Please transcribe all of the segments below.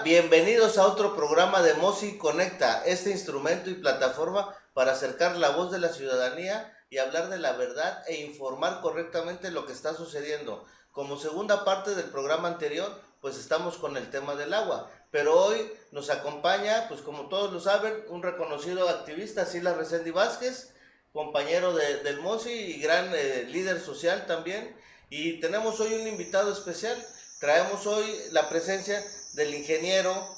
Bienvenidos a otro programa de MOSI Conecta, este instrumento y plataforma para acercar la voz de la ciudadanía y hablar de la verdad e informar correctamente lo que está sucediendo. Como segunda parte del programa anterior, pues estamos con el tema del agua, pero hoy nos acompaña, pues como todos lo saben, un reconocido activista, Silas Reséndiz Vázquez, compañero del MOSI y gran líder social también, y tenemos hoy un invitado especial. Traemos hoy la presencia del ingeniero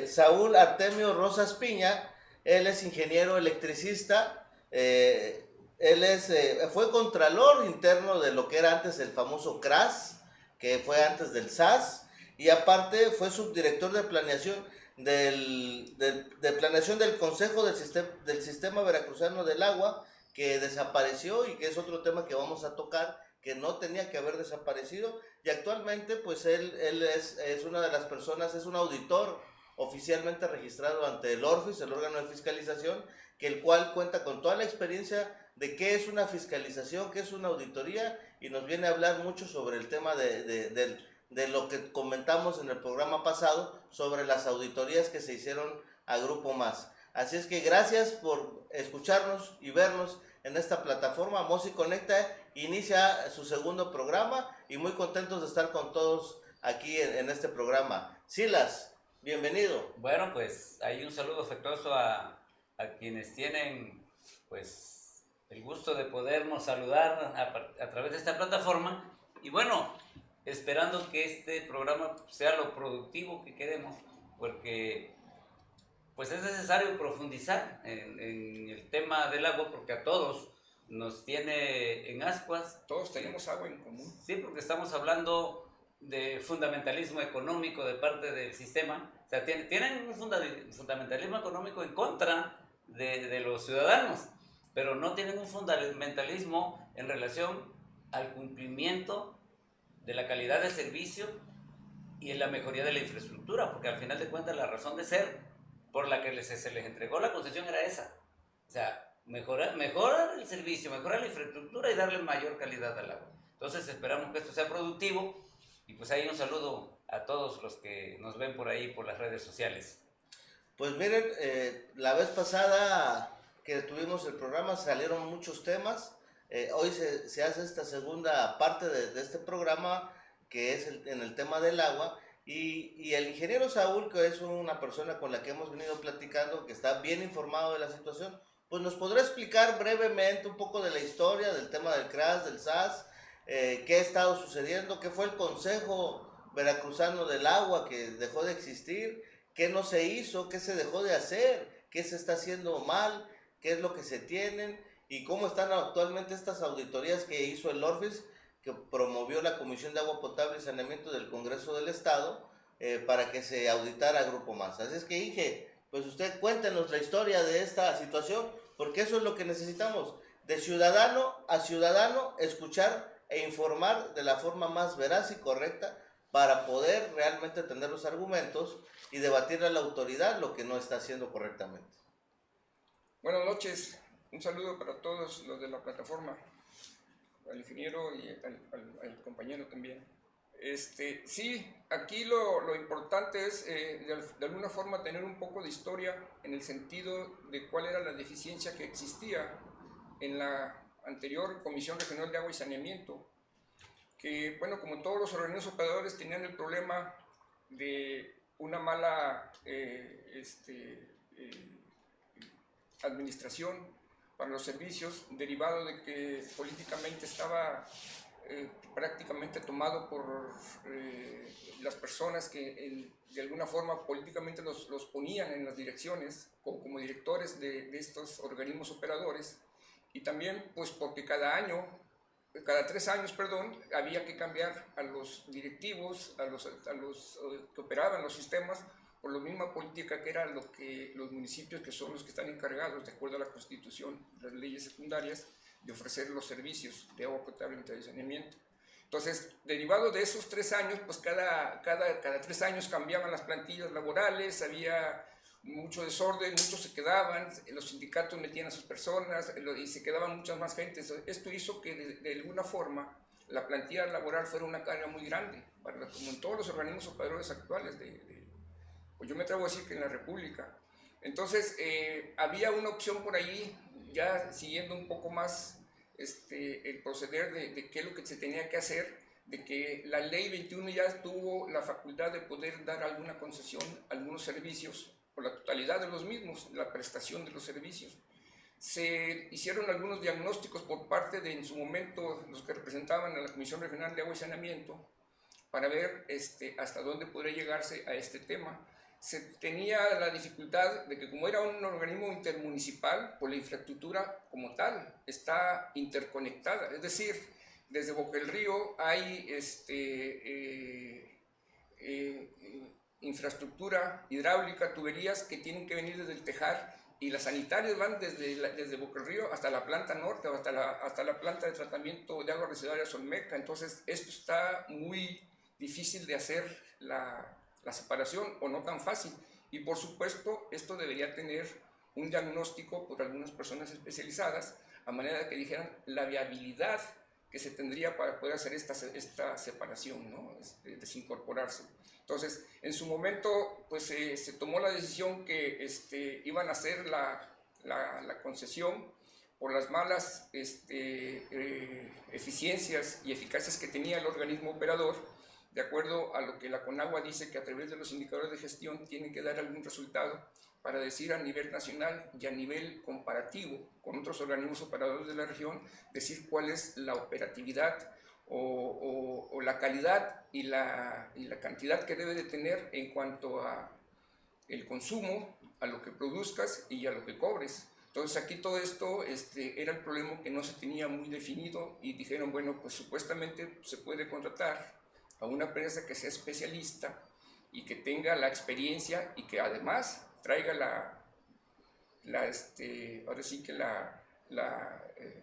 Saúl Artemio Rosas Piña. Él es ingeniero electricista, fue contralor interno de lo que era antes el famoso CRAS, que fue antes del SAS, y aparte fue subdirector de planeación de planeación del Consejo del Sistema Veracruzano del Agua, que desapareció y que es otro tema que vamos a tocar, que no tenía que haber desaparecido, y actualmente pues él es una de las personas, es un auditor oficialmente registrado ante el ORFIS, el órgano de fiscalización, que el cual cuenta con toda la experiencia de qué es una fiscalización, qué es una auditoría, y nos viene a hablar mucho sobre el tema de lo que comentamos en el programa pasado sobre las auditorías que se hicieron a Grupo Más. Así es que gracias por escucharnos y vernos en esta plataforma. MOSI Conecta inicia su segundo programa y muy contentos de estar con todos aquí en este programa. Silas, bienvenido. Bueno, pues hay un saludo afectuoso a quienes tienen pues el gusto de podernos saludar a través de esta plataforma, y bueno, esperando que este programa sea lo productivo que queremos, porque pues es necesario profundizar en el tema del agua, porque a todos nos tiene en ascuas. Todos tenemos agua en común. Sí, porque estamos hablando de fundamentalismo económico de parte del sistema. O sea, tienen un fundamentalismo económico en contra de los ciudadanos, pero no tienen un fundamentalismo en relación al cumplimiento de la calidad de servicio y en la mejoría de la infraestructura, porque al final de cuentas la razón de ser por la que se les entregó la concesión era esa. O sea, mejorar el servicio, mejorar la infraestructura y darle mayor calidad al agua. Entonces esperamos que esto sea productivo, y pues ahí un saludo a todos los que nos ven por ahí por las redes sociales. Pues miren, la vez pasada que tuvimos el programa salieron muchos temas. Hoy se hace esta segunda parte de este programa, que es en el tema del agua, y el ingeniero Saúl, que es una persona con la que hemos venido platicando, que está bien informado de la situación, pues nos podrá explicar brevemente un poco de la historia del tema del CRAS, del SAS, qué ha estado sucediendo, qué fue el Consejo Veracruzano del Agua que dejó de existir, qué no se hizo, qué se dejó de hacer, qué se está haciendo mal, qué es lo que se tienen y cómo están actualmente estas auditorías que hizo el ORFIS, que promovió la Comisión de Agua Potable y Saneamiento del Congreso del Estado, para que se auditara a Grupo Más. Así es que, Inge, pues usted cuéntenos la historia de esta situación, porque eso es lo que necesitamos, de ciudadano a ciudadano, escuchar e informar de la forma más veraz y correcta para poder realmente tener los argumentos y debatirle a la autoridad lo que no está haciendo correctamente. Buenas noches, un saludo para todos los de la plataforma, al ingeniero y al compañero también. Sí, aquí lo importante es de alguna forma tener un poco de historia en el sentido de cuál era la deficiencia que existía en la anterior Comisión Regional de Agua y Saneamiento, que bueno, como todos los organismos operadores tenían el problema de una mala administración para los servicios, derivado de que políticamente estaba prácticamente tomado por las personas que de alguna forma políticamente los ponían en las direcciones como directores de estos organismos operadores, y también pues porque cada 3 años, había que cambiar a los directivos, a los que operaban los sistemas, por la misma política que era lo que los municipios, que son los que están encargados, de acuerdo a la Constitución, las leyes secundarias, de ofrecer los servicios de agua potable y de saneamiento. Entonces, derivado de esos 3 años, pues cada 3 años cambiaban las plantillas laborales, había mucho desorden, muchos se quedaban, los sindicatos metían a sus personas y se quedaban muchas más gentes. Esto hizo que de alguna forma la plantilla laboral fuera una carga muy grande, como en todos los organismos operadores actuales o yo me atrevo a decir que en la República. Entonces, había una opción por ahí, ya siguiendo un poco más el proceder de qué es lo que se tenía que hacer, de que la ley 21 ya tuvo la facultad de poder dar alguna concesión a algunos servicios, por la totalidad de los mismos, la prestación de los servicios. Se hicieron algunos diagnósticos por parte de, en su momento, los que representaban a la Comisión Regional de Agua y Saneamiento, para ver hasta dónde podría llegarse a este tema. Se tenía la dificultad de que, como era un organismo intermunicipal, pues la infraestructura como tal está interconectada, es decir, desde Boca del Río hay infraestructura hidráulica, tuberías que tienen que venir desde el Tejar, y las sanitarias van desde Boca del Río hasta la planta norte, hasta la planta de tratamiento de agua residual Solmeca. Entonces, esto está muy difícil de hacer la separación, o no tan fácil. Y por supuesto, esto debería tener un diagnóstico por algunas personas especializadas, a manera de que dijeran la viabilidad que se tendría para poder hacer esta separación, ¿no? Desincorporarse. Entonces, en su momento, pues se tomó la decisión que iban a hacer la concesión por las malas eficiencias y eficacias que tenía el organismo operador, de acuerdo a lo que la CONAGUA dice, que a través de los indicadores de gestión tienen que dar algún resultado para decir a nivel nacional y a nivel comparativo con otros organismos operadores de la región, decir cuál es la operatividad o la calidad y la cantidad que debe de tener en cuanto a el consumo, a lo que produzcas y a lo que cobres. Entonces aquí todo esto era el problema, que no se tenía muy definido, y dijeron, bueno, pues supuestamente se puede contratar a una empresa que sea especialista y que tenga la experiencia y que además traiga ahora sí que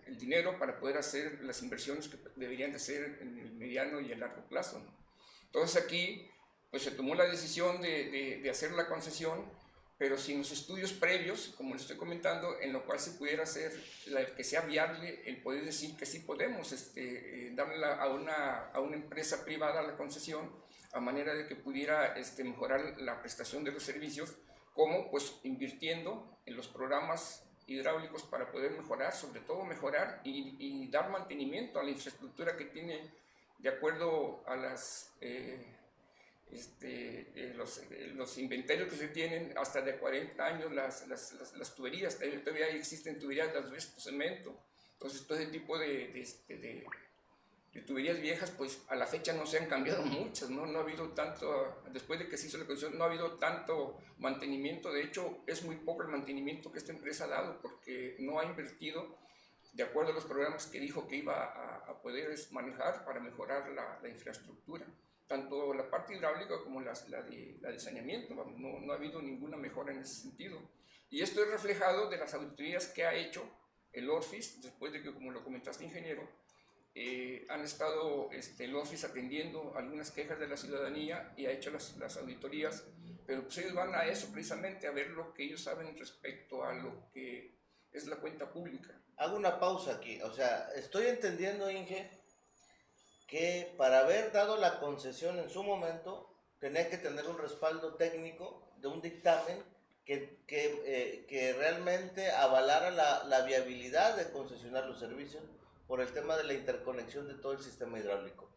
el dinero para poder hacer las inversiones que deberían de ser en el mediano y el largo plazo, ¿no? Entonces aquí pues se tomó la decisión de hacer la concesión, pero sin los estudios previos, como les estoy comentando, en lo cual se pudiera hacer, que sea viable el poder decir que sí podemos darle a una empresa privada la concesión, a manera de que pudiera mejorar la prestación de los servicios, como pues invirtiendo en los programas hidráulicos para poder mejorar, sobre todo mejorar y dar mantenimiento a la infraestructura que tiene, de acuerdo a los inventarios que se tienen, hasta de 40 años las tuberías. Todavía existen tuberías de asbesto, cemento. Entonces todo ese tipo de tuberías viejas, pues a la fecha no se han cambiado muchas, ¿no? No ha habido tanto, después de que se hizo la concesión, no ha habido tanto mantenimiento. De hecho, es muy poco el mantenimiento que esta empresa ha dado, porque no ha invertido de acuerdo a los programas que dijo que iba a poder manejar para mejorar la infraestructura, tanto la parte hidráulica como la de saneamiento. No ha habido ninguna mejora en ese sentido. Y esto es reflejado de las auditorías que ha hecho el ORFIS, después de que, como lo comentaste, ingeniero, han estado el ORFIS atendiendo algunas quejas de la ciudadanía y ha hecho las auditorías, pero pues ellos van a eso precisamente, a ver lo que ellos saben respecto a lo que es la cuenta pública. Hago una pausa aquí, o sea, estoy entendiendo, Inge, que para haber dado la concesión en su momento, tenía que tener un respaldo técnico de un dictamen que realmente avalara la viabilidad de concesionar los servicios por el tema de la interconexión de todo el sistema hidráulico.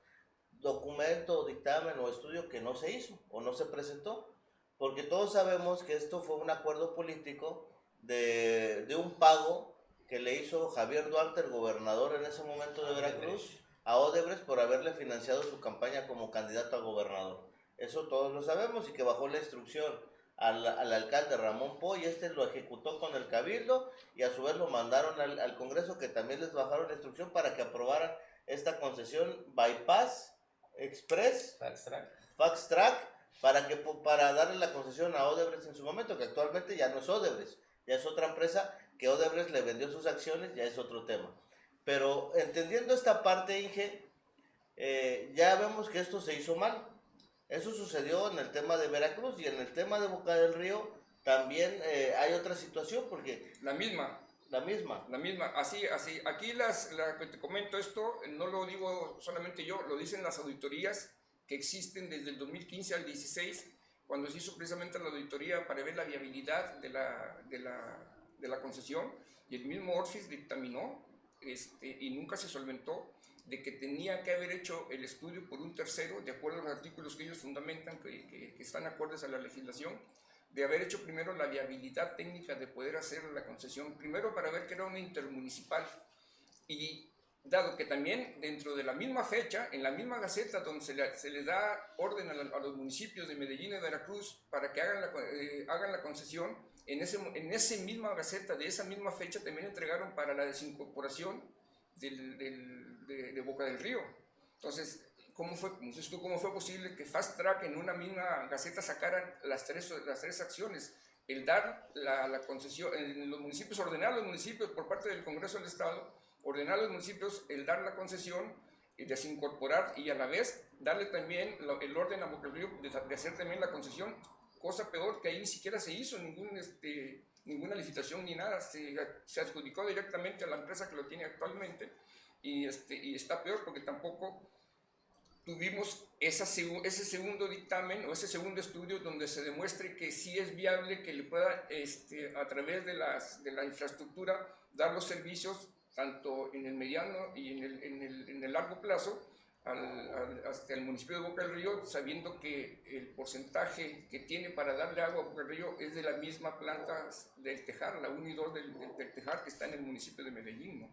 Documento, dictamen o estudio que no se hizo o no se presentó, porque todos sabemos que esto fue un acuerdo político de un pago que le hizo Javier Duarte, el gobernador en ese momento de Veracruz, a Odebrecht por haberle financiado su campaña como candidato a gobernador. Eso todos lo sabemos, y que bajó la instrucción al alcalde Ramón Poy, y lo ejecutó con el cabildo, y a su vez lo mandaron al Congreso, que también les bajaron la instrucción para que aprobaran esta concesión Bypass Express, Fast Track, para darle la concesión a Odebrecht en su momento, que actualmente ya no es Odebrecht, ya es otra empresa que Odebrecht le vendió sus acciones, ya es otro tema. Pero entendiendo esta parte, Inge, ya vemos que esto se hizo mal. Eso sucedió en el tema de Veracruz, y en el tema de Boca del Río también hay otra situación, porque... La misma, así, aquí que te comento esto, no lo digo solamente yo, lo dicen las auditorías que existen desde el 2015 al 16, cuando se hizo precisamente la auditoría para ver la viabilidad de la concesión, y el mismo Orfis dictaminó, y nunca se solventó, de que tenía que haber hecho el estudio por un tercero, de acuerdo a los artículos que ellos fundamentan, que están acordes a la legislación, de haber hecho primero la viabilidad técnica de poder hacer la concesión, primero para ver que era una intermunicipal, y dado que también dentro de la misma fecha, en la misma gaceta donde se le da orden a los municipios de Medellín y Veracruz para que hagan la concesión, en esa misma gaceta de esa misma fecha también entregaron para la desincorporación de Boca del Río. Entonces, ¿cómo fue posible que Fast Track en una misma gaceta sacaran las tres acciones? El dar la concesión, en los municipios, ordenar a los municipios por parte del Congreso del Estado, ordenar a los municipios el dar la concesión y desincorporar, y a la vez darle también el orden a Boca del Río de hacer también la concesión, cosa peor que ahí ni siquiera se hizo ninguna licitación ni nada, se adjudicó directamente a la empresa que lo tiene actualmente, y está peor porque tampoco tuvimos ese segundo dictamen o ese segundo estudio donde se demuestre que sí es viable que le pueda, a través de la infraestructura, dar los servicios tanto en el mediano y en el largo plazo hasta el municipio de Boca del Río, sabiendo que el porcentaje que tiene para darle agua a Boca del Río es de la misma planta del Tejar, la 1 y 2 del Tejar, que está en el municipio de Medellín, ¿no?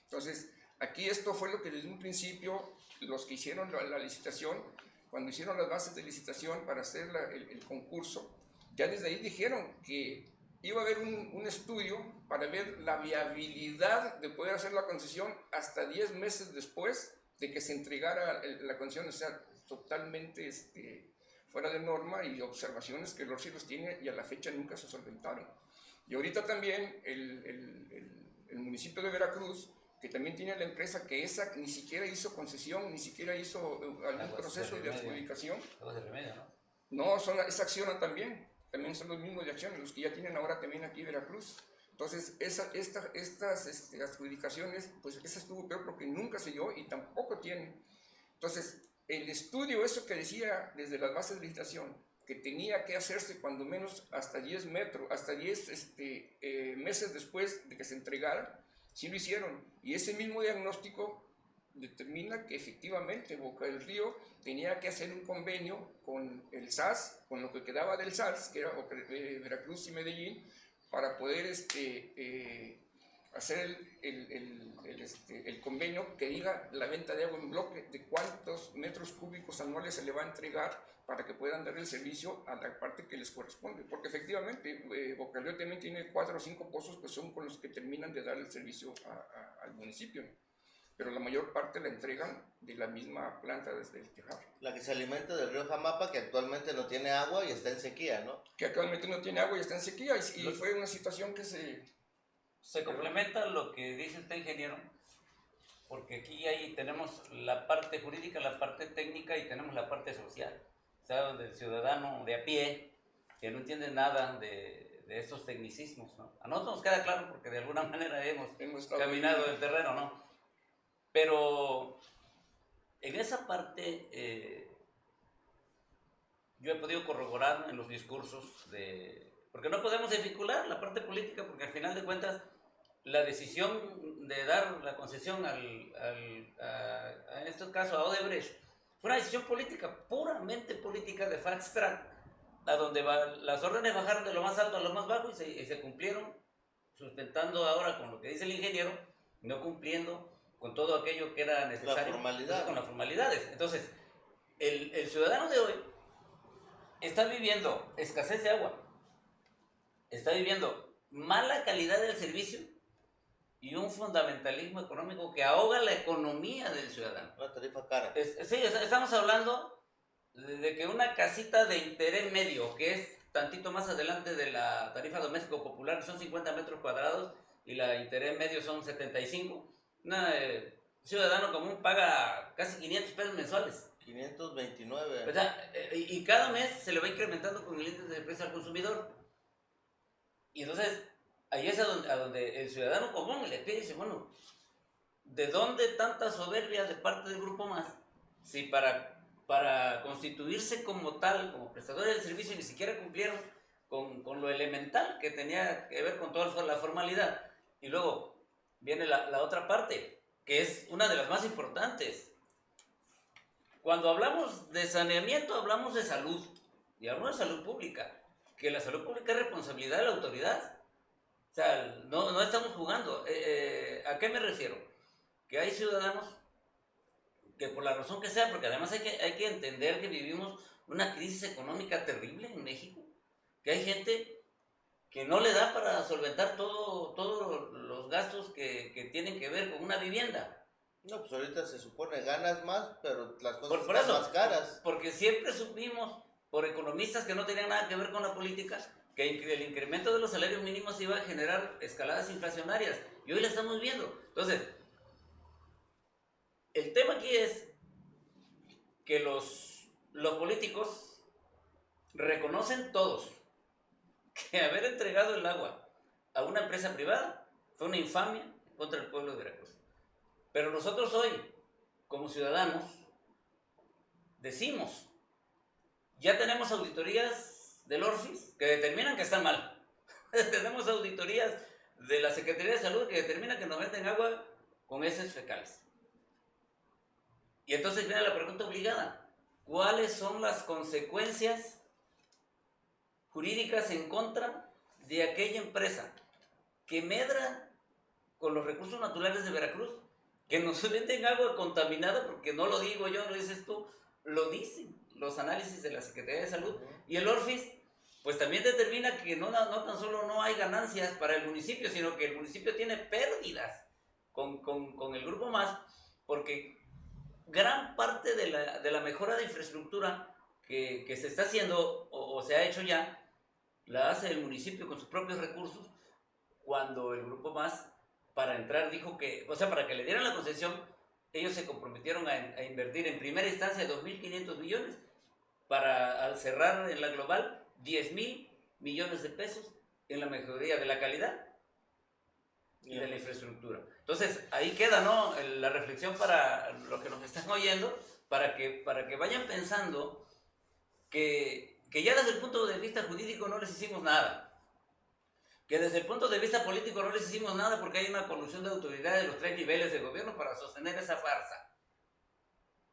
Entonces, aquí esto fue lo que desde un principio los que hicieron la licitación, cuando hicieron las bases de licitación para hacer el concurso, ya desde ahí dijeron que iba a haber un estudio para ver la viabilidad de poder hacer la concesión hasta 10 meses después de que se entregara la concesión, o sea, totalmente fuera de norma, y observaciones que el Orsi los tiene y a la fecha nunca se solventaron. Y ahorita también el municipio de Veracruz, que también tiene la empresa que esa ni siquiera hizo concesión, ni siquiera hizo algún proceso de adjudicación. No, es Acciona también son los mismos de Acciona, los que ya tienen ahora también aquí Veracruz. Entonces, estas adjudicaciones, pues esa estuvo peor porque nunca se dio y tampoco tienen. Entonces, el estudio, eso que decía desde las bases de licitación, que tenía que hacerse cuando menos hasta 10 meses después de que se entregara, sí lo hicieron. Y ese mismo diagnóstico determina que efectivamente Boca del Río tenía que hacer un convenio con el SAS, con lo que quedaba del SAS, que era Veracruz y Medellín, para poder hacer el convenio que diga la venta de agua en bloque, de cuántos metros cúbicos anuales se le va a entregar para que puedan dar el servicio a la parte que les corresponde. Porque efectivamente Boca del Río también tiene 4 o 5 pozos que son con los que terminan de dar el servicio al municipio, ¿no? Pero la mayor parte la entregan de la misma planta desde el Tejar. La que se alimenta del río Jamapa, que actualmente no tiene agua y está en sequía, ¿no? Que actualmente no tiene agua y está en sequía, y fue una situación que se complementa lo que dice usted, ingeniero, porque aquí tenemos la parte jurídica, la parte técnica y tenemos la parte social. O sea, donde el ciudadano de a pie, que no entiende nada de estos tecnicismos, ¿no? A nosotros nos queda claro porque de alguna manera hemos caminado el terreno, ¿no? Pero en esa parte yo he podido corroborar en los discursos porque no podemos desvincular la parte política, porque al final de cuentas la decisión de dar la concesión en este caso a Odebrecht fue una decisión política, puramente política de Fast Track, a donde las órdenes bajaron de lo más alto a lo más bajo y se cumplieron, sustentando ahora con lo que dice el ingeniero, no cumpliendo con todo aquello que era necesario, con las formalidades. Entonces, el ciudadano de hoy está viviendo escasez de agua, está viviendo mala calidad del servicio y un fundamentalismo económico que ahoga la economía del ciudadano. Una tarifa cara. Sí, estamos hablando de que una casita de interés medio, que es tantito más adelante de la tarifa doméstico popular, son 50 metros cuadrados y la interés medio son 75. Un ciudadano común paga casi 500 pesos mensuales. 529. O sea, y cada mes se le va incrementando con el índice de precio al consumidor. Y entonces, ahí es a donde el ciudadano común le pide y dice, bueno, ¿de dónde tanta soberbia de parte del Grupo Más? Si para para constituirse como tal, como prestadores de servicio, ni siquiera cumplieron con lo elemental que tenía que ver con toda la formalidad. Y luego viene la otra parte, que es una de las más importantes. Cuando hablamos de saneamiento, hablamos de salud, y hablamos de salud pública, que la salud pública es responsabilidad de la autoridad. O sea, no estamos jugando. ¿A qué me refiero? Que hay ciudadanos que por la razón que sea, porque además hay que entender que vivimos una crisis económica terrible en México, que hay gente que no le da para solventar todos los gastos que tienen que ver con una vivienda. No, pues ahorita se supone ganas más, pero las cosas Por están eso, más caras. porque siempre supimos, por economistas que no tenían nada que ver con la política, que el incremento de los salarios mínimos iba a generar escaladas inflacionarias. Y hoy la estamos viendo. Entonces, el tema aquí es que los políticos reconocen todos que haber entregado el agua a una empresa privada fue una infamia contra el pueblo de Veracruz. Pero nosotros hoy, como ciudadanos, decimos, ya tenemos auditorías del ORFIS que determinan que están mal. Tenemos auditorías de la Secretaría de Salud que determinan que nos venden agua con heces fecales. Y entonces viene la pregunta obligada, ¿cuáles son las consecuencias jurídicas en contra de aquella empresa que medra con los recursos naturales de Veracruz, que nos venden agua contaminada? Porque no lo digo yo, no lo dices tú, lo dicen los análisis de la Secretaría de Salud. Y el ORFIS pues también determina que no tan solo no hay ganancias para el municipio, sino que el municipio tiene pérdidas con el Grupo Más, porque gran parte de la mejora de infraestructura que se está haciendo o se ha hecho ya, la hace el municipio con sus propios recursos, cuando el Grupo Más, para entrar, dijo que, o sea, para que le dieran la concesión, ellos se comprometieron a invertir en primera instancia 2.500 millones, para al cerrar en la global 10.000 millones de pesos en la mejoría de la calidad y de la infraestructura. Entonces, ahí queda, ¿no?, la reflexión para los que nos están oyendo, para que vayan pensando que ya desde el punto de vista jurídico no les hicimos nada, que desde el punto de vista político no les hicimos nada, porque hay una colusión de autoridades de los 3 niveles de gobierno para sostener esa farsa.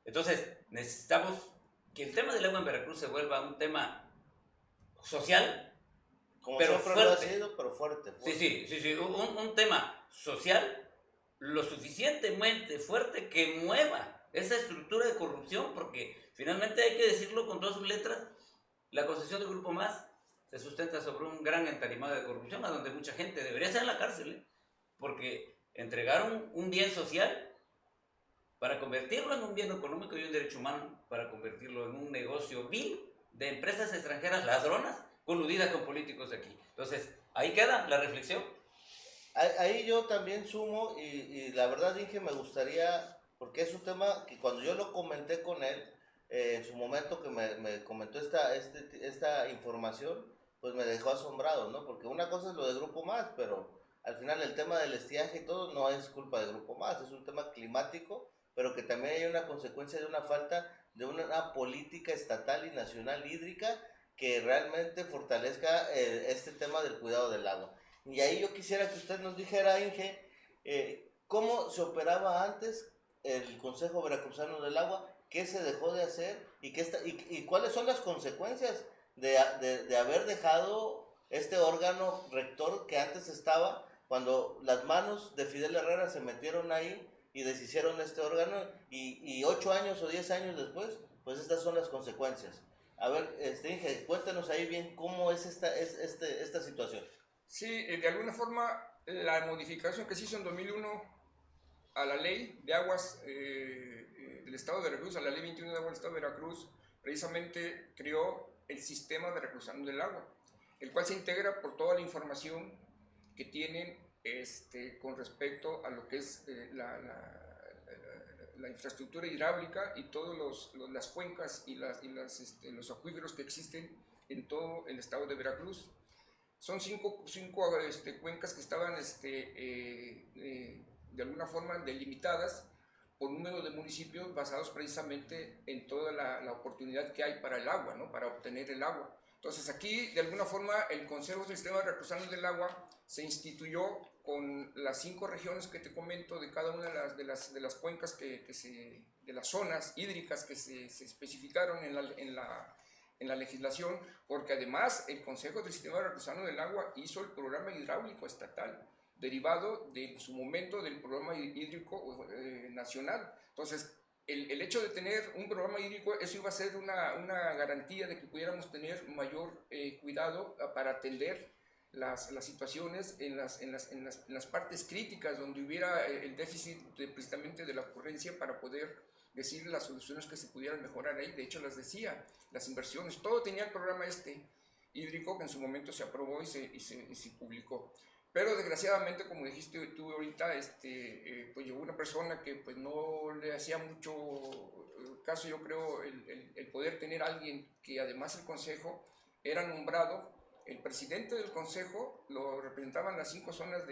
Entonces, necesitamos que el tema del agua en Veracruz se vuelva un tema social, Como pero siempre fuerte. lo ha sido, pero fuerte. Sí, un tema social lo suficientemente fuerte que mueva esa estructura de corrupción, porque finalmente hay que decirlo con todas sus letras, la concesión del Grupo Más se sustenta sobre un gran entarimado de corrupción, a donde mucha gente debería estar en la cárcel, porque entregaron un bien social para convertirlo en un bien económico y un derecho humano, para convertirlo en un negocio vil de empresas extranjeras ladronas coludidas con políticos de aquí. Entonces, ahí queda la reflexión. Ahí yo también sumo, y la verdad, Inge, me gustaría, porque es un tema que cuando yo lo comenté con él, en su momento que me comentó esta información, pues me dejó asombrado, ¿no? Porque una cosa es lo de Grupo Más, pero al final el tema del estiaje y todo no es culpa de Grupo Más, es un tema climático, pero que también hay una consecuencia de una falta de una política estatal y nacional hídrica que realmente fortalezca este tema del cuidado del agua. Y ahí yo quisiera que usted nos dijera, Inge, cómo se operaba antes el Consejo Veracruzano del Agua, qué se dejó de hacer y cuáles son las consecuencias de haber dejado este órgano rector que antes estaba, cuando las manos de Fidel Herrera se metieron ahí y deshicieron este órgano, y 8 años o 10 años después, pues estas son las consecuencias. A ver, Inge, cuéntanos ahí bien cómo es esta situación. Sí, de alguna forma la modificación que se hizo en 2001 a la ley de aguas del Estado de Veracruz, a la ley 21 de aguas del Estado de Veracruz, precisamente creó el sistema veracruzano del agua, el cual se integra por toda la información que tienen con respecto a lo que es la infraestructura hidráulica y todas las cuencas y los acuíferos que existen en todo el Estado de Veracruz. Son cinco cuencas que estaban de alguna forma delimitadas por número de municipios basados precisamente en toda la oportunidad que hay para el agua, ¿no? Para obtener el agua. Entonces aquí, de alguna forma, el Consejo de Sistemas Veracruzanos del Agua se instituyó con las 5 regiones que te comento de cada una de las cuencas, de las zonas hídricas que se especificaron en la legislación, porque además el Consejo del Sistema Veracruzano del Agua hizo el programa hidráulico estatal, derivado de su momento del programa hídrico nacional. Entonces, el hecho de tener un programa hídrico, eso iba a ser una garantía de que pudiéramos tener mayor cuidado para atender las situaciones en las partes críticas donde hubiera el déficit precisamente de la ocurrencia, para poder decir las soluciones que se pudieran mejorar ahí. De hecho, las decía, las inversiones, todo tenía el programa hídrico que en su momento se aprobó y se publicó. Pero desgraciadamente, como dijiste tú ahorita, pues llegó una persona que pues no le hacía mucho caso, yo creo, el poder tener a alguien que además el Consejo era nombrado, el presidente del Consejo lo representaban las 5 zonas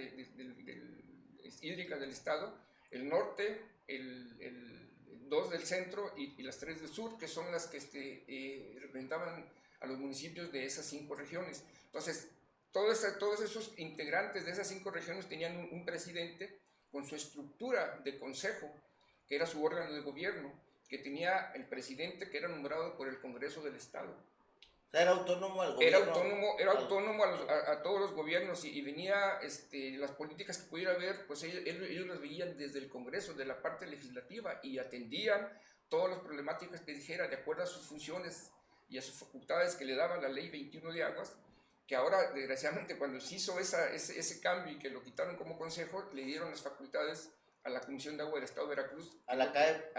hídricas del Estado, el norte, 2 del centro y las 3 del sur, que son las que representaban a los municipios de esas 5 regiones. Entonces, todos esos integrantes de esas 5 regiones tenían un presidente con su estructura de consejo, que era su órgano de gobierno, que tenía el presidente que era nombrado por el Congreso del Estado. O sea, era autónomo al gobierno. Era autónomo a todos los gobiernos, y venía las políticas que pudiera haber, pues ellos las veían desde el Congreso, de la parte legislativa, y atendían todas las problemáticas que dijera, de acuerdo a sus funciones y a sus facultades que le daba la Ley 21 de Aguas, que ahora, desgraciadamente, cuando se hizo ese cambio y que lo quitaron como consejo, le dieron las facultades a la Comisión de Agua del Estado de Veracruz, a la CAEP,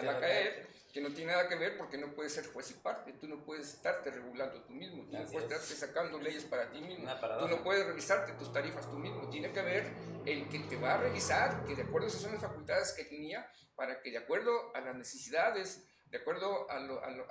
que no tiene nada que ver, porque no puedes ser juez y parte. Tú no puedes estarte regulando tú mismo, tú no puedes estarte sacando leyes para ti mismo, tú no puedes revisarte tus tarifas tú mismo. Tiene que haber el que te va a revisar, que de acuerdo a esas son las facultades que tenía, para que de acuerdo a las necesidades, de acuerdo a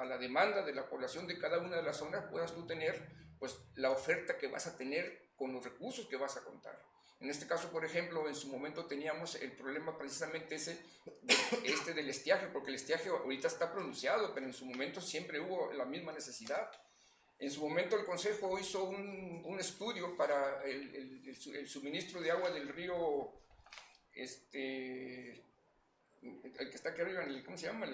la demanda de la población de cada una de las zonas, puedas tú tener pues la oferta que vas a tener con los recursos que vas a contar. En este caso, por ejemplo, en su momento teníamos el problema precisamente del estiaje, porque el estiaje ahorita está pronunciado, pero en su momento siempre hubo la misma necesidad. En su momento el Consejo hizo un estudio para el suministro de agua del río, el que está aquí arriba, ¿cómo se llama?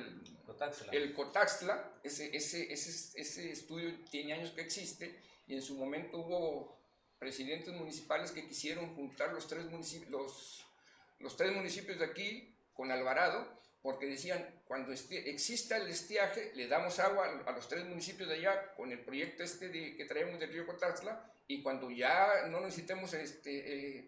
El Cotaxtla. Ese estudio tiene años que existe, y en su momento hubo presidentes municipales que quisieron juntar los tres municipios de aquí con Alvarado, porque decían, cuando exista el estiaje, le damos agua a los 3 municipios de allá con el proyecto que traemos del río Cotaxtla, y cuando ya no necesitemos,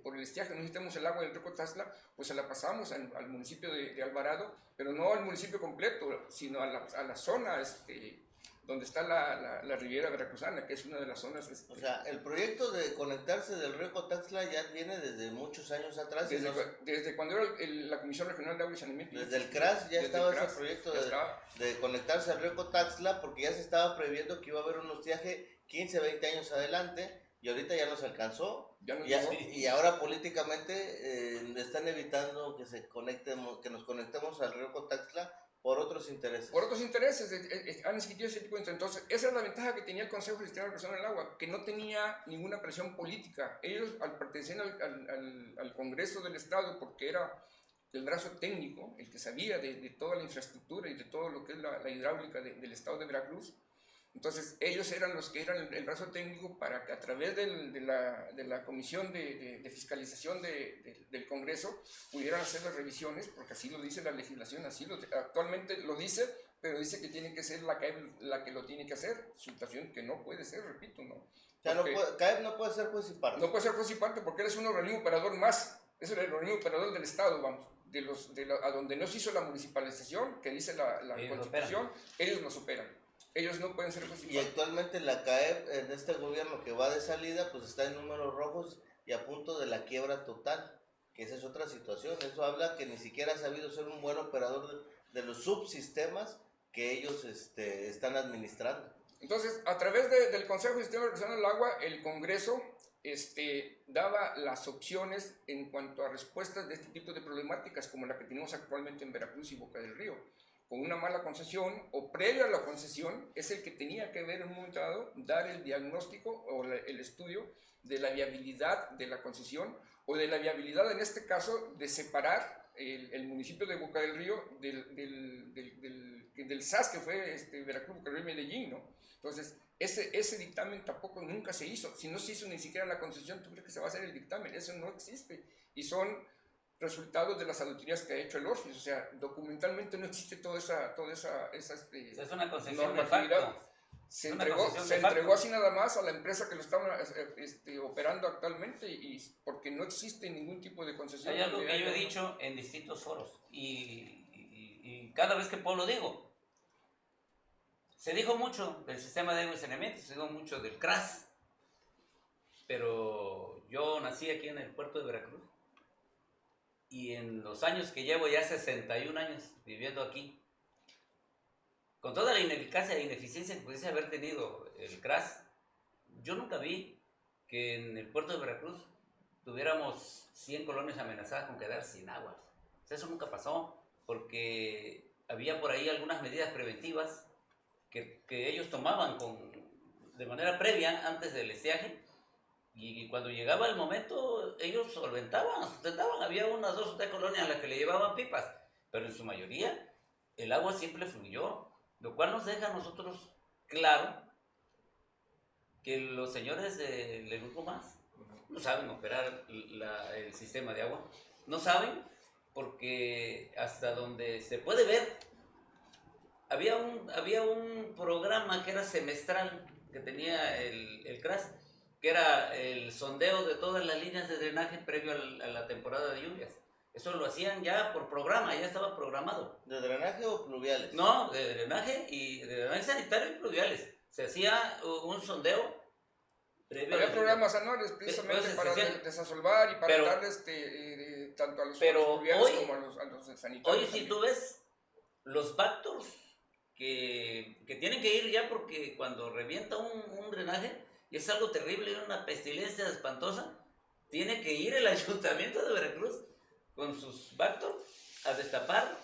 por el estiaje, no necesitemos el agua del río Cotaxtla, pues se la pasamos al municipio de Alvarado, pero no al municipio completo, sino a la zona donde está la Riviera Veracruzana, que es una de las zonas... O sea, el proyecto de conectarse del río Cotaxtla ya viene desde muchos años atrás. Desde cuando era la Comisión Regional de Agua y Saneamiento. Desde el CRAS ya estaba ese proyecto de conectarse al río Cotaxtla, porque ya se estaba previendo que iba a haber un estiaje 15, 20 años adelante, y ahorita ya no se alcanzó. Y ahora políticamente están evitando que nos conectemos al río Cotaxtla por otros intereses. Por otros intereses, han existido ese tipo de... Entonces, esa es la ventaja que tenía el Consejo de Sistema Veracruzano del Agua, que no tenía ninguna presión política. Ellos, al pertenecer al Congreso del Estado, porque era el brazo técnico, el que sabía de toda la infraestructura y de todo lo que es la hidráulica del Estado de Veracruz, entonces ellos eran los que eran el brazo técnico para que a través de la Comisión de Fiscalización del Congreso pudieran hacer las revisiones, porque así lo dice la legislación, actualmente lo dice, pero dice que tiene que ser la que lo tiene que hacer, situación que no puede ser, repito, ¿no? O sea, CAEP no puede ser juez y parte. No puede ser juez y parte porque eres un organismo operador más, es el organismo operador del Estado, vamos, a donde no se hizo la municipalización, que dice la Constitución, ellos lo superan. Ellos no pueden ser juez y parte. Y actualmente la CAEP, en este gobierno que va de salida, pues está en números rojos y a punto de la quiebra total, que esa es otra situación. Eso habla que ni siquiera ha sabido ser un buen operador de los subsistemas que ellos están administrando. Entonces, a través del Consejo de Sistema Veracruzano del Agua, el Congreso daba las opciones en cuanto a respuestas de este tipo de problemáticas como la que tenemos actualmente en Veracruz y Boca del Río. Con una mala concesión o previo a la concesión es el que tenía que ver en un momento dado dar el diagnóstico o el estudio de la viabilidad de la concesión o de la viabilidad en este caso de separar el municipio de Boca del Río del SAS que fue Veracruz, Boca del Río y Medellín, ¿no? Entonces ese dictamen tampoco nunca se hizo. Si no se hizo ni siquiera la concesión, ¿tú crees que se va a hacer el dictamen? Eso no existe y son resultados de las auditorías que ha hecho el ORFIS. O sea, documentalmente no existe toda esa es una concesión normatividad. de facto. Se entregó así nada más a la empresa que lo estaba operando actualmente y porque no existe ningún tipo de concesión. Hay algo que yo he dicho en distintos foros y cada vez que puedo lo digo. Se dijo mucho del sistema de agua y saneamiento, se dijo mucho del CRAS, pero yo nací aquí en el puerto de Veracruz y en los años que llevo, ya 61 años viviendo aquí, con toda la ineficacia e ineficiencia que pudiese haber tenido el CRAS, yo nunca vi que en el puerto de Veracruz tuviéramos 100 colonias amenazadas con quedar sin agua. O sea, eso nunca pasó, porque había por ahí algunas medidas preventivas que ellos tomaban de manera previa antes del estiaje, y cuando llegaba el momento ellos solventaban, sustentaban. Había unas 2 o 3 colonias a las que le llevaban pipas, pero en su mayoría el agua siempre fluyó, lo cual nos deja a nosotros claro que los señores del Grupo Más no saben operar el sistema de agua, no saben, porque hasta donde se puede ver, había un programa que era semestral que tenía el CRAS, que era el sondeo de todas las líneas de drenaje previo a la temporada de lluvias. Eso lo hacían ya por programa, ya estaba programado. ¿De drenaje o pluviales? No, de drenaje sanitario y pluviales. Se hacía un sondeo previo. Había programas anuales precisamente para desasolvar y para darles tanto a los pluviales como a los sanitarios. Hoy, si tú ves los factors que tienen que ir ya, porque cuando revienta un drenaje, y es algo terrible, una pestilencia espantosa, tiene que ir el Ayuntamiento de Veracruz con sus factors a destapar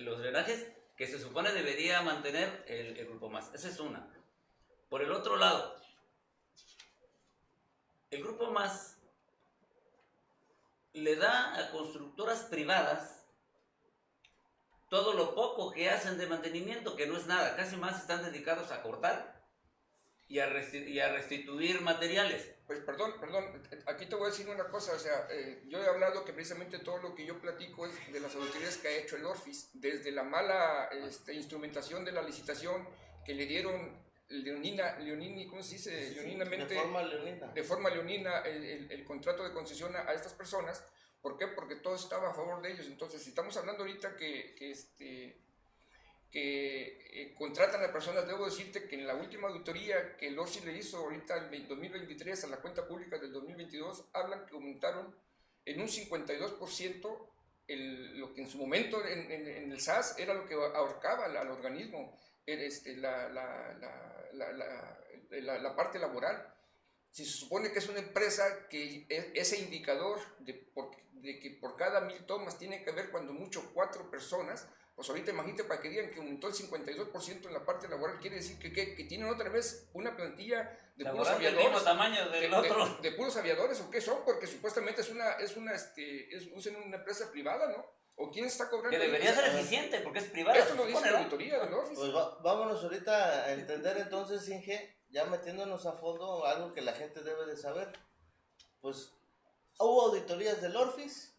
los drenajes que se supone debería mantener el Grupo Más. Esa es una. Por el otro lado, el Grupo Más le da a constructoras privadas todo lo poco que hacen de mantenimiento, que no es nada, casi más están dedicados a cortar y a restituir materiales. Pues perdón, aquí te voy a decir una cosa, o sea, yo he hablado que precisamente todo lo que yo platico es de las auditorías que ha hecho el ORFIS, desde la mala instrumentación de la licitación que le dieron ¿cómo se dice? Leoninamente, de forma leonina el contrato de concesión a estas personas. ¿Por qué? Porque todo estaba a favor de ellos. Entonces, si estamos hablando ahorita que contratan a personas, debo decirte que en la última auditoría que el ORFIS le hizo ahorita en 2023 a la cuenta pública del 2022, hablan que aumentaron en un 52% lo que en su momento en el SAS era lo que ahorcaba al organismo, la parte laboral. Si se supone que es una empresa que ese indicador de que por cada 1000 tomas tiene que haber cuando mucho 4 personas, pues ahorita imagínate, para que digan que aumentó el 52% en la parte laboral, quiere decir que tienen otra vez una plantilla de puros aviadores. Mismo tamaño del otro. De puros aviadores, ¿o qué son? Porque supuestamente es una empresa privada, ¿no? ¿O quién está cobrando? Que debería ser eficiente, porque es privada. Esto lo dice la auditoría del ORFIS. Pues vámonos ahorita a entender entonces, Inge, ya metiéndonos a fondo, algo que la gente debe de saber. Pues hubo auditorías del ORFIS,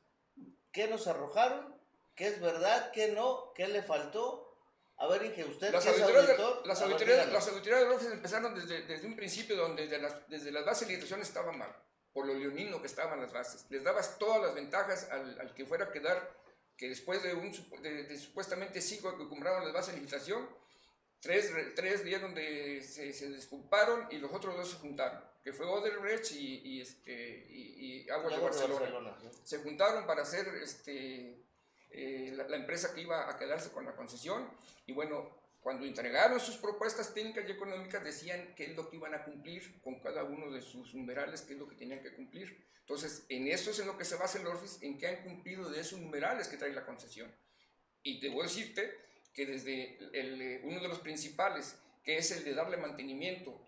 ¿qué nos arrojaron? ¿Qué es verdad? ¿Qué no? ¿Qué le faltó? A ver, Inge, usted las que es auditor... Las auditorías del ORFIS empezaron desde un principio donde desde las bases de licitación estaban mal, por lo leonino que estaban las bases. Les dabas todas las ventajas al que fuera a quedar, que después de supuestamente 5 que compraron las bases de licitación, 3 dieron de se disculparon y los otros 2 se juntaron, que fue Odebrecht y Aguas de Barcelona. ¿Sí? Se juntaron para hacer la empresa que iba a quedarse con la concesión, y bueno, cuando entregaron sus propuestas técnicas y económicas, decían qué es lo que iban a cumplir con cada uno de sus numerales, qué es lo que tenían que cumplir. Entonces, en eso es en lo que se basa el ORFIS, en qué han cumplido de esos numerales que trae la concesión. Y debo decirte que desde uno de los principales, que es el de darle mantenimiento,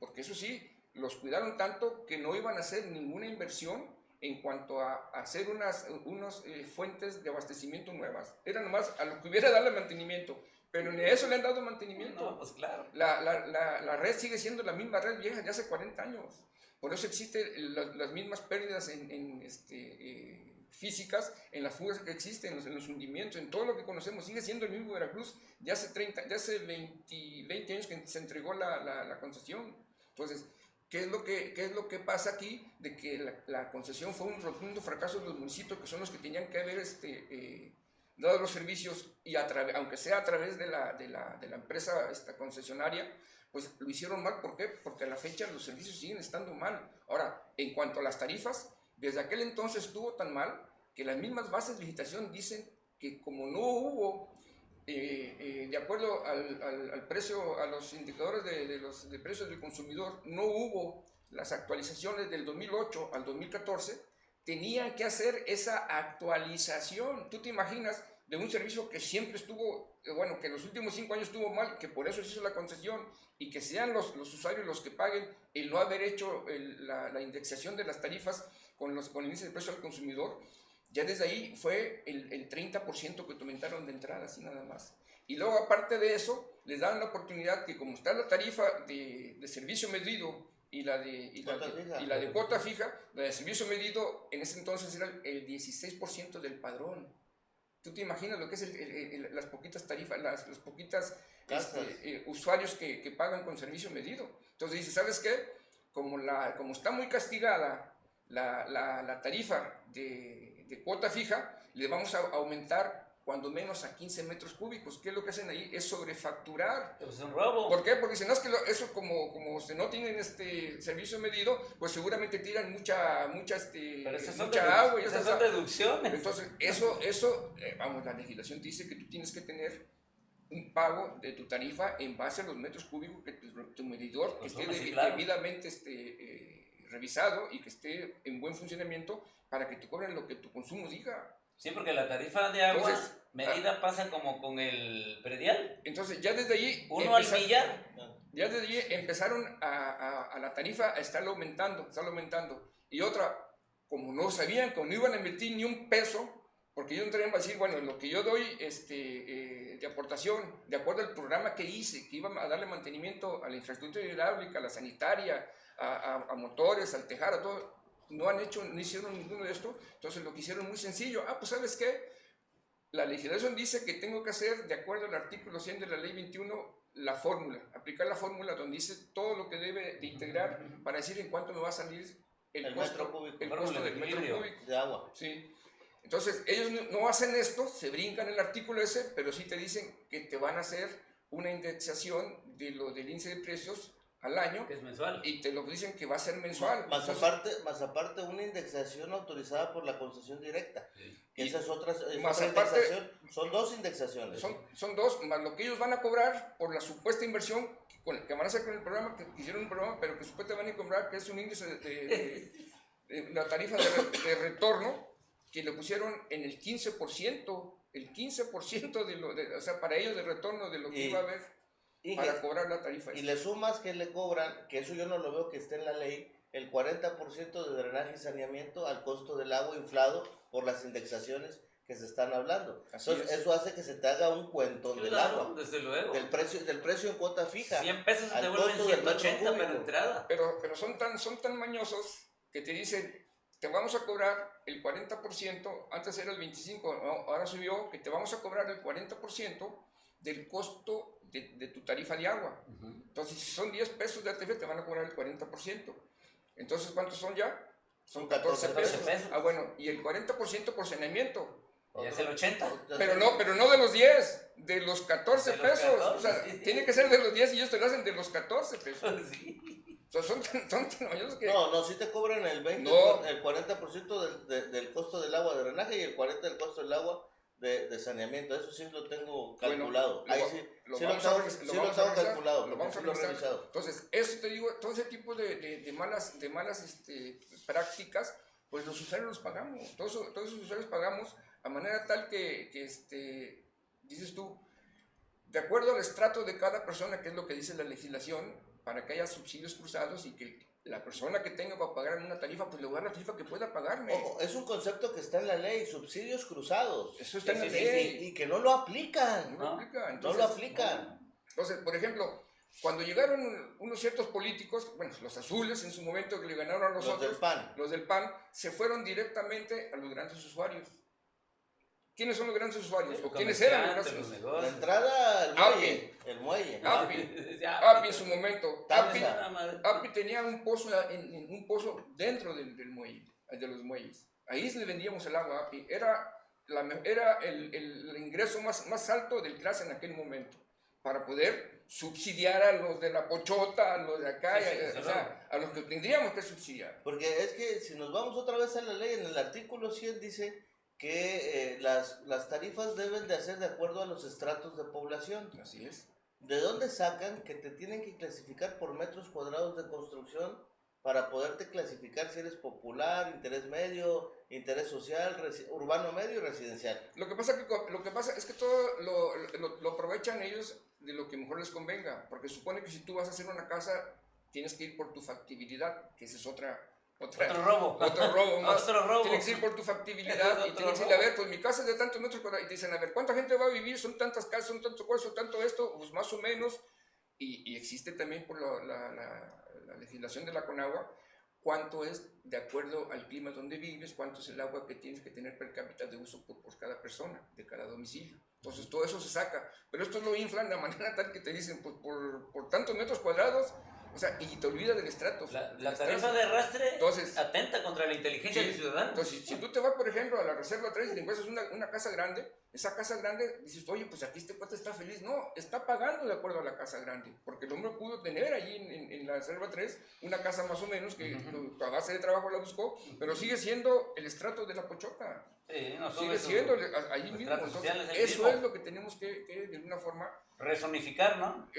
porque eso sí, los cuidaron tanto que no iban a hacer ninguna inversión en cuanto a hacer unas fuentes de abastecimiento nuevas. Era nomás a lo que hubiera darle mantenimiento, pero ni a eso le han dado mantenimiento. No, pues claro. La red sigue siendo la misma red vieja de hace 40 años. Por eso existen las mismas pérdidas físicas en las fugas que existen, en los hundimientos, en todo lo que conocemos. Sigue siendo el mismo Veracruz de hace 20 años que se entregó la concesión. Entonces, ¿qué es lo que pasa aquí? De que la concesión fue un rotundo fracaso de los municipios, que son los que tenían que haber dado los servicios, y aunque sea a través de la empresa concesionaria, pues lo hicieron mal. ¿Por qué? Porque a la fecha los servicios siguen estando mal. Ahora, en cuanto a las tarifas, desde aquel entonces estuvo tan mal que las mismas bases de licitación dicen que como no hubo, de acuerdo al precio, a los indicadores de precios del consumidor, no hubo las actualizaciones del 2008 al 2014, tenían que hacer esa actualización. ¿Tú te imaginas de un servicio que siempre estuvo, que en los últimos 5 años estuvo mal, que por eso se hizo la concesión, y que sean los usuarios los que paguen el no haber hecho la indexación de las tarifas con el índice de precio al consumidor? Ya desde ahí fue el 30% que aumentaron de entrada, así nada más. Y luego, aparte de eso, les dan la oportunidad que, como está la tarifa de servicio medido y la de cuota fija, la de servicio medido en ese entonces era el 16% del padrón. ¿Tú te imaginas lo que es las poquitas tarifas, los poquitos usuarios que pagan con servicio medido? Entonces dice, ¿sabes qué? Como está muy castigada la tarifa de cuota fija, le vamos a aumentar cuando menos a 15 metros cúbicos. ¿Qué es lo que hacen ahí? Es sobrefacturar. Es un robo. ¿Por qué? Porque dicen, no, es que eso como no tienen servicio medido, pues seguramente tiran mucha agua. Esas son deducciones. Entonces, la legislación te dice que tú tienes que tener un pago de tu tarifa en base a los metros cúbicos que tu medidor esté debidamente revisado y que esté en buen funcionamiento para que te cobren lo que tu consumo diga. Sí, porque la tarifa de agua medida pasa como con el predial. Entonces, ya desde allí... Uno al millar. Ya desde allí empezaron a la tarifa a estar aumentando. Y otra, como no sabían, como no iban a invertir ni un peso, porque ellos entrarían a decir, bueno, lo que yo doy de aportación, de acuerdo al programa que hice, que iba a darle mantenimiento a la infraestructura hidráulica, a la sanitaria, a motores, al tejar, a todo, no hicieron ninguno de esto. Entonces lo que hicieron muy sencillo, pues ¿sabes qué? La legislación dice que tengo que hacer, de acuerdo al artículo 100 de la ley 21, la fórmula, aplicar la fórmula donde dice todo lo que debe de integrar para decir en cuánto me va a salir el costo del metro cúbico de agua. Sí. Entonces ellos no hacen esto, se brincan el artículo ese, pero sí te dicen que te van a hacer una indexación del índice de precios al año, que es mensual, y te lo dicen que va a ser mensual. Más aparte una indexación autorizada por la concesión directa. Sí. Esa es otra indexación. Son 2 indexaciones. Son 2, más lo que ellos van a cobrar por la supuesta inversión que van a hacer con el programa, que hicieron un programa, pero que supuestamente van a cobrar, que es un índice de la tarifa de retorno, que le pusieron en el 15%, o sea, para ellos de retorno de lo que iba a haber. Para cobrar la tarifa. Y le sumas que le cobran, que eso yo no lo veo que esté en la ley, el 40% de drenaje y saneamiento al costo del agua inflado por las indexaciones que se están hablando. Entonces, eso hace que se te haga un cuentón del agua. Desde luego. Del precio en cuota fija. 100 pesos te devuelven 180 para entrada. Pero son tan mañosos que te dicen, te vamos a cobrar el 40%, antes era el 25%, ahora subió, que te vamos a cobrar el 40% del costo de tu tarifa de agua. Entonces, si son 10 pesos de ATF, te van a cobrar el 40%. Entonces, ¿cuántos son ya? Son 14 pesos. Bueno, y el 40% por saneamiento. Y es el 80%. Pero no de los 10, de los 14 pesos. 14, o sea, sí. Tiene que ser de los 10 y ellos te lo hacen de los 14 pesos. Sí. O sea, son tan maravillosos que... No, sí te cobran el 40% del costo del agua de drenaje y el 40% del costo del agua de saneamiento. Eso sí lo tengo calculado. Bueno, Ahí sí lo sí vamos lo a tengo, revisar, sí lo tengo calculado, lo vamos a sí lo he revisar. revisado. Entonces, eso te digo, todo ese tipo de malas prácticas, pues los usuarios los pagamos, todos esos usuarios pagamos, a manera tal que dices tú, de acuerdo al estrato de cada persona, que es lo que dice la legislación, para que haya subsidios cruzados y que la persona que tenga para pagar en una tarifa, pues le voy a dar la tarifa que pueda pagarme. Ojo, es un concepto que está en la ley, subsidios cruzados. Eso está en la Sí, sí, ley. Y que no lo aplican. No lo aplican. No Entonces, lo aplican. Entonces, por ejemplo, cuando llegaron unos ciertos políticos, bueno, los azules en su momento que le ganaron a Los nosotros, del PAN. se fueron directamente a los grandes usuarios. ¿Quiénes son los grandes usuarios? Sí, ¿O quiénes eran los comerciantes, grandes los usuarios? La negocios. entrada al muelle. El muelle. API en su momento. Tamsa. API tenía un pozo, un pozo dentro del muelle, de los muelles. Ahí le vendíamos el agua a API. Era el ingreso más alto del CRAS en aquel momento, para poder subsidiar a los de la Pochota, a los de acá, o sea, a los que tendríamos que subsidiar. Porque es que si nos vamos otra vez a la ley, en el artículo 100 dice que las tarifas deben de hacer de acuerdo a los estratos de población. Así es. ¿De dónde sacan que te tienen que clasificar por metros cuadrados de construcción para poderte clasificar si eres popular, interés medio, interés social, urbano medio y residencial? Lo que pasa es que todo lo aprovechan ellos de lo que mejor les convenga, porque supone que si tú vas a hacer una casa, tienes que ir por tu factibilidad, que esa es otro robo más. Otro robo. Tienes que ir por tu factibilidad y tienes que ir a ver, pues mi casa es de tantos metros cuadrados, y te dicen, a ver, ¿cuánta gente va a vivir? Son tantas casas, son tantos cuartos, son tanto esto, pues más o menos, y existe también por la legislación de la Conagua, cuánto es de acuerdo al clima donde vives, cuánto es el agua que tienes que tener per cápita de uso por cada persona, de cada domicilio. Entonces todo eso se saca, pero esto lo inflan de manera tal que te dicen, pues por tantos metros cuadrados, o sea, y te olvidas del estrato. La tarifa de arrastre entonces, atenta contra la inteligencia del ciudadano. Entonces, si tú te vas, por ejemplo, a la Reserva 3 y te encuentras una casa grande, esa casa grande, dices, oye, pues aquí este cuate está feliz. No, está pagando de acuerdo a la casa grande, porque el hombre pudo tener allí en la Reserva 3 una casa más o menos que a base de trabajo la buscó, pero sigue siendo el estrato de la Pochota. Sí, no, sigue siendo allí mismo. Entonces, eso es lo que tenemos que de alguna forma resonificar, ¿no?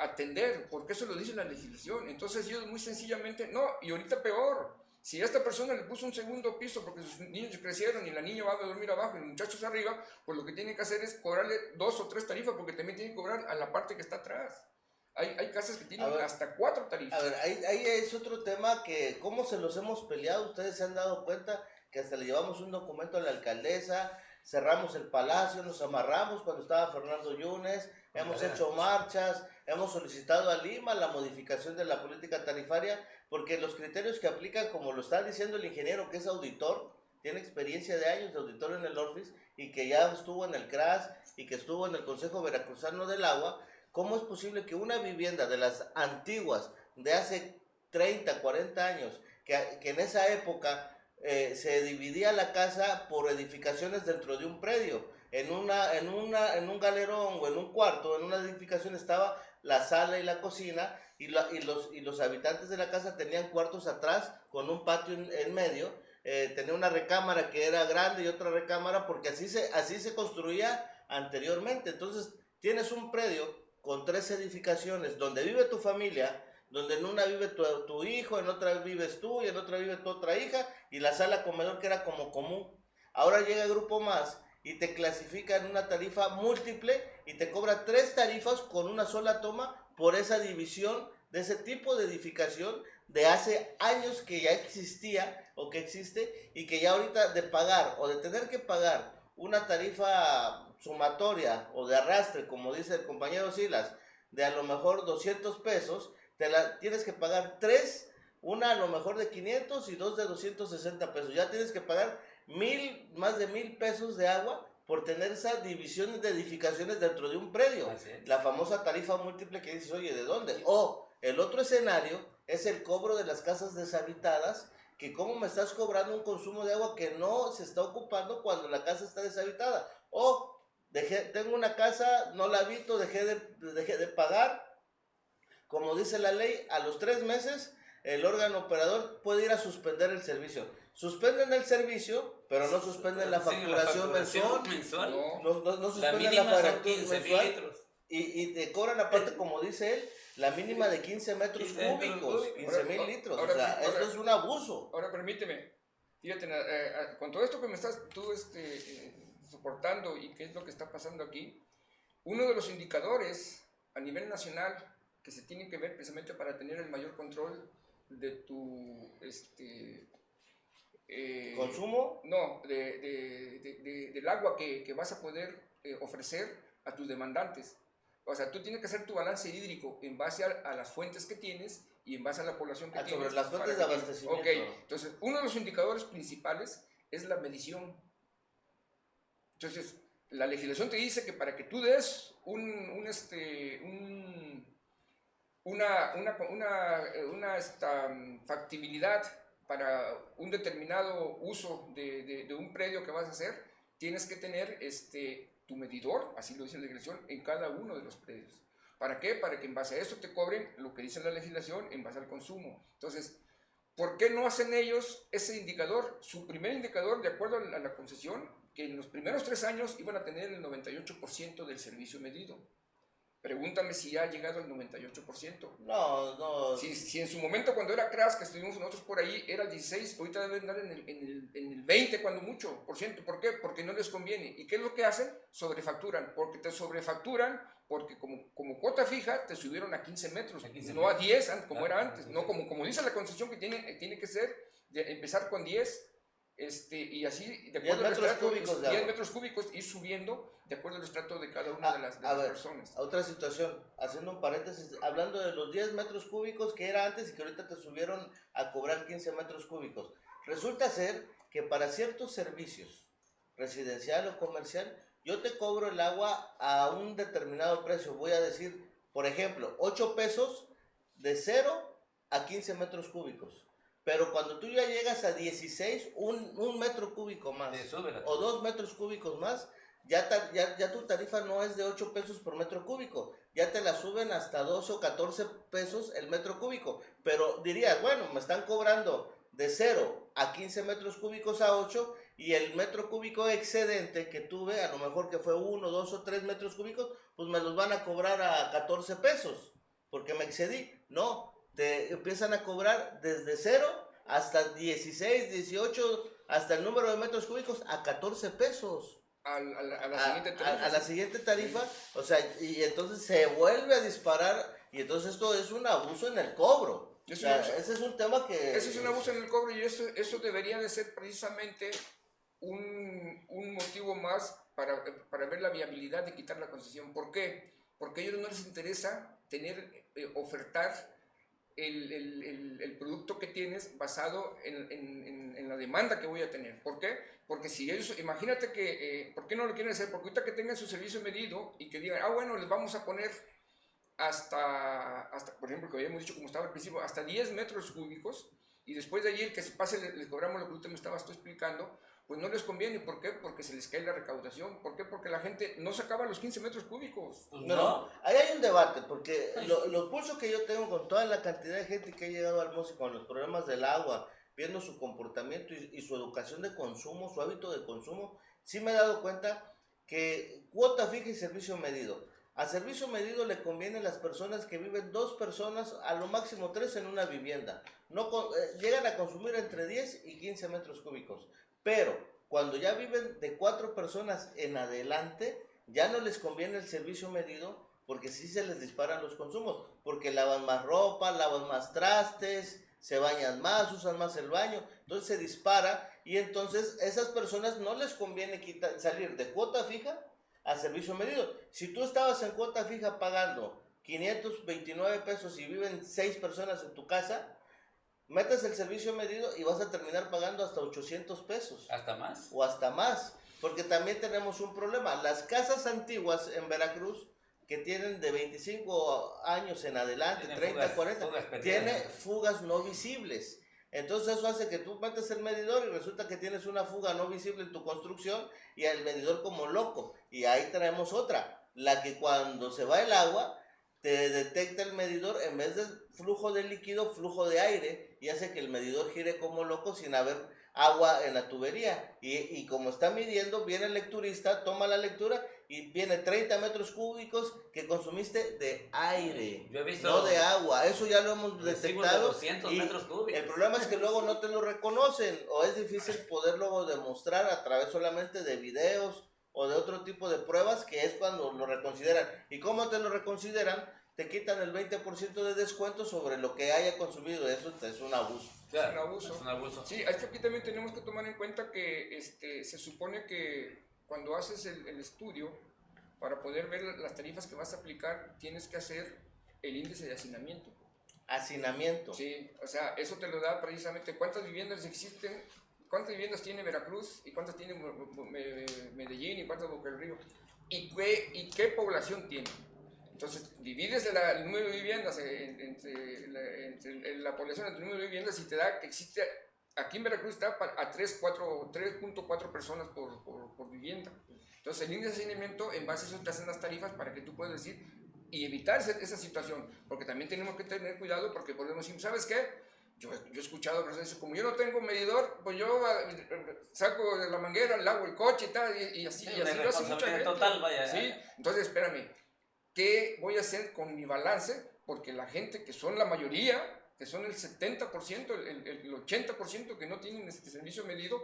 Atender, porque eso lo dice la legislación. Entonces ellos muy sencillamente, no, y ahorita peor, si a esta persona le puso un segundo piso porque sus niños crecieron y la niña va a dormir abajo y los muchachos arriba, pues lo que tienen que hacer es cobrarle 2 o 3 tarifas, porque también tienen que cobrar a la parte que está atrás. Hay casas que tienen hasta 4 tarifas. A ver, ahí es otro tema que, ¿cómo se los hemos peleado? Ustedes se han dado cuenta que hasta le llevamos un documento a la alcaldesa, cerramos el palacio, nos amarramos cuando estaba Fernando Yunes, hemos hecho marchas, hemos solicitado a Lima la modificación de la política tarifaria, porque los criterios que aplican, como lo está diciendo el ingeniero, que es auditor, tiene experiencia de años de auditor en el Orfis, y que ya estuvo en el CRAS, y que estuvo en el Consejo Veracruzano del Agua, ¿cómo es posible que una vivienda de las antiguas, de hace 30, 40 años, que en esa época se dividía la casa por edificaciones dentro de un predio? En un galerón o en un cuarto, en una edificación estaba la sala y la cocina, y los habitantes de la casa tenían cuartos atrás con un patio en medio. Tenía una recámara que era grande y otra recámara, porque así se construía anteriormente. Entonces tienes un predio con 3 edificaciones donde vive tu familia, donde en una vive tu hijo, en otra vives tú y en otra vive tu otra hija, y la sala comedor que era como común. Ahora llega el Grupo Más y te clasifica en una tarifa múltiple y te cobra 3 tarifas con una sola toma por esa división de ese tipo de edificación de hace años que ya existía o que existe, y que ya ahorita de pagar o de tener que pagar una tarifa sumatoria o de arrastre, como dice el compañero Silas, de a lo mejor 200 pesos, tienes que pagar 3, una a lo mejor de 500 y 2 de 260 pesos. Ya tienes que pagar más de 1,000 pesos de agua por tener esa división de edificaciones dentro de un predio. La famosa tarifa múltiple que dices, oye, ¿de dónde? O el otro escenario es el cobro de las casas deshabitadas, que cómo me estás cobrando un consumo de agua que no se está ocupando cuando la casa está deshabitada. O tengo una casa, no la habito, dejé de pagar. Como dice la ley, a los 3 meses el órgano operador puede ir a suspender el servicio. suspenden el servicio, pero no suspenden la facturación mensual. No suspenden la facturación mensual. Y te cobran aparte, como dice él, la mínima de 15 metros cúbicos, 15,000 litros. O sea, esto es un abuso. Ahora permíteme, fíjate, con todo esto que me estás tú soportando y qué es lo que está pasando aquí, uno de los indicadores a nivel nacional que se tienen que ver precisamente para tener el mayor control de tu ¿consumo? No, del agua que vas a poder ofrecer a tus demandantes. O sea, tú tienes que hacer tu balance hídrico en base a las fuentes que tienes y en base a la población que tienes. Sobre las fuentes de abastecimiento. Ok, entonces uno de los indicadores principales es la medición. Entonces, la legislación te dice que para que tú des una factibilidad para un determinado uso de un predio que vas a hacer, tienes que tener tu medidor, así lo dice la legislación, en cada uno de los predios. ¿Para qué? Para que en base a eso te cobren lo que dice la legislación en base al consumo. Entonces, ¿por qué no hacen ellos ese indicador? Su primer indicador, de acuerdo a la concesión, que en los primeros 3 años iban a tener el 98% del servicio medido. Pregúntame si ya ha llegado al 98%. No. Si en su momento, cuando era CRAS, que estuvimos nosotros por ahí, era el 16, ahorita deben andar en el 20, cuando mucho, por ciento. ¿Por qué? Porque no les conviene. ¿Y qué es lo que hacen? Sobrefacturan. Porque te sobrefacturan, porque como cuota fija, te subieron a 15 metros, no a 10, como era antes. No, como dice la concesión, que tiene que ser, empezar con 10, y así, de acuerdo al estrato, 10 metros cúbicos, ir subiendo de acuerdo al estrato de cada una de las personas. Otra situación, haciendo un paréntesis, hablando de los 10 metros cúbicos que era antes y que ahorita te subieron a cobrar 15 metros cúbicos. Resulta ser que para ciertos servicios, residencial o comercial, yo te cobro el agua a un determinado precio. Voy a decir, por ejemplo, 8 pesos de 0 a 15 metros cúbicos. Pero cuando tú ya llegas a 16, un metro cúbico más o 2 metros cúbicos más, ya tu tarifa no es de 8 pesos por metro cúbico, ya te la suben hasta 12 o 14 pesos el metro cúbico. Pero dirías, bueno, me están cobrando de 0 a 15 metros cúbicos a 8, y el metro cúbico excedente que tuve, a lo mejor que fue 1, 2 o 3 metros cúbicos, pues me los van a cobrar a 14 pesos, porque me excedí. No, te empiezan a cobrar desde 0 hasta 16, 18, hasta el número de metros cúbicos a 14 pesos. A la siguiente tarifa. O sea, y entonces se vuelve a disparar, y entonces esto es un abuso en el cobro. Ese es un tema que... Ese es un abuso en el cobro, y eso debería de ser precisamente un motivo más para ver la viabilidad de quitar la concesión. ¿Por qué? Porque a ellos no les interesa ofertar el producto que tienes basado en la demanda que voy a tener. ¿Por qué? Porque si ellos, imagínate que, ¿por qué no lo quieren hacer? Porque ahorita que tengan su servicio medido y que digan, bueno, les vamos a poner hasta, por ejemplo, que habíamos dicho, como estaba al principio, hasta 10 metros cúbicos, y después de allí el que se pase les cobramos lo que usted me estabas explicando, pues no les conviene. ¿Por qué? Porque se les cae la recaudación. ¿Por qué? Porque la gente no sacaba los 15 metros cúbicos. No, ahí hay un debate, porque los pulsos que yo tengo con toda la cantidad de gente que ha llegado al MOSI con los problemas del agua, viendo su comportamiento y su educación de consumo, su hábito de consumo, sí me he dado cuenta que cuota fija y servicio medido. A servicio medido le conviene a las personas que viven 2 personas, a lo máximo 3 en una vivienda. Llegan a consumir entre 10 y 15 metros cúbicos. Pero cuando ya viven de 4 personas en adelante, ya no les conviene el servicio medido, porque sí se les disparan los consumos, porque lavan más ropa, lavan más trastes, se bañan más, usan más el baño, entonces se dispara, y entonces esas personas no les conviene salir de cuota fija a servicio medido. Si tú estabas en cuota fija pagando 529 pesos y viven 6 personas en tu casa, metes el servicio medido y vas a terminar pagando hasta 800 pesos. ¿Hasta más? O hasta más, porque también tenemos un problema. Las casas antiguas en Veracruz, que tienen de 25 años en adelante, 30, 40, tiene fugas no visibles. Entonces eso hace que tú metes el medidor y resulta que tienes una fuga no visible en tu construcción, y el medidor como loco. Y ahí traemos otra, la que cuando se va el agua, te detecta el medidor, en vez de flujo de líquido, flujo de aire, y hace que el medidor gire como loco sin haber agua en la tubería. Y como está midiendo, viene el lecturista, toma la lectura y viene 30 metros cúbicos que consumiste de aire, Yo he visto no de agua. Eso ya lo hemos recibos de detectado. 200 Y metros cúbicos. el problema es que luego no te lo reconocen o es difícil poder luego demostrar a través solamente de videos o de otro tipo de pruebas, que es cuando lo reconsideran. ¿Y cómo te lo reconsideran? Te quitan el 20% de descuento sobre lo que haya consumido. Eso es un abuso. Claro, es un abuso. Es un abuso. Sí, es que aquí también tenemos que tomar en cuenta que se supone que cuando haces el estudio, para poder ver las tarifas que vas a aplicar, tienes que hacer el índice de hacinamiento. Hacinamiento. Sí, o sea, eso te lo da precisamente cuántas viviendas existen, cuántas viviendas tiene Veracruz y cuántas tiene Medellín y cuántas Boca del Río y qué población tiene. Entonces, divides el número de viviendas entre la población, entre el número de viviendas y te da que existe, aquí en Veracruz está a 3.4 personas por vivienda. Entonces, el índice de hacinamiento, en base a eso te hacen las tarifas para que tú puedas decir y evitar esa situación, porque también tenemos que tener cuidado, porque podemos decir, ¿sabes qué? Yo he escuchado personas dicen, como yo no tengo medidor, pues yo saco de la manguera, le hago el coche y tal, y así, Sí, y así lo hace mucha gente. Total, vaya. ¿Sí? Entonces, espérame, ¿qué voy a hacer con mi balance? Porque la gente, que son la mayoría, que son el 70%, el 80% que no tienen este servicio medido,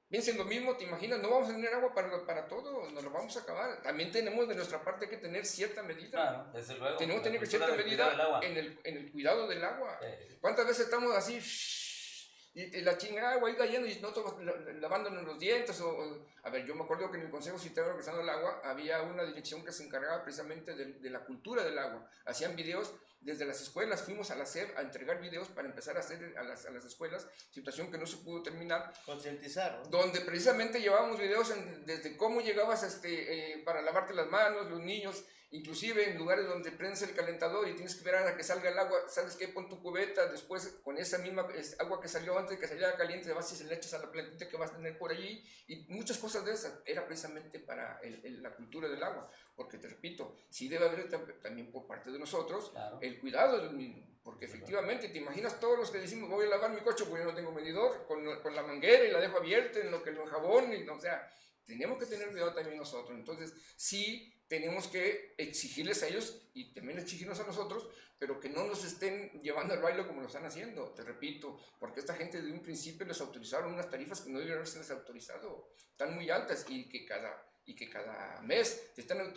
piensen lo mismo, te imaginas, no vamos a tener agua para todo, nos lo vamos a acabar. También tenemos de nuestra parte que tener cierta medida. Claro, desde luego. Tenemos que tener cierta medida en el cuidado del agua. ¿Cuántas veces estamos así y la chingada agua ahí cayendo y nosotros lavándonos los dientes? A ver, yo me acuerdo que en el Consejo Citadino Organizando el Agua había una dirección que se encargaba precisamente de la cultura del agua. Hacían videos desde las escuelas, fuimos a la SEP a entregar videos para empezar a hacer a las escuelas, situación que no se pudo terminar. Concientizar, ¿no? Donde precisamente llevábamos videos desde cómo llegabas para lavarte las manos, los niños, inclusive en lugares donde prendes el calentador y tienes que esperar a que salga el agua, ¿sabes qué? Pon tu cubeta, después con esa misma agua que salió antes de que saliera caliente, vas y se le echas a la plantita que vas a tener por allí, y muchas cosas de esas, era precisamente para la cultura del agua, porque te repito, sí debe haber también por parte de nosotros, claro, el cuidado del mismo, porque efectivamente, te imaginas todos los que decimos, voy a lavar mi coche porque yo no tengo medidor, con la manguera y la dejo abierta en lo que lo jabón, o sea, tenemos que tener cuidado también nosotros. Entonces, sí tenemos que exigirles a ellos y también exigirnos a nosotros, pero que no nos estén llevando al baile como lo están haciendo, te repito, porque esta gente de un principio les autorizaron unas tarifas que no debieron haberse autorizado, están muy altas y que cada mes te están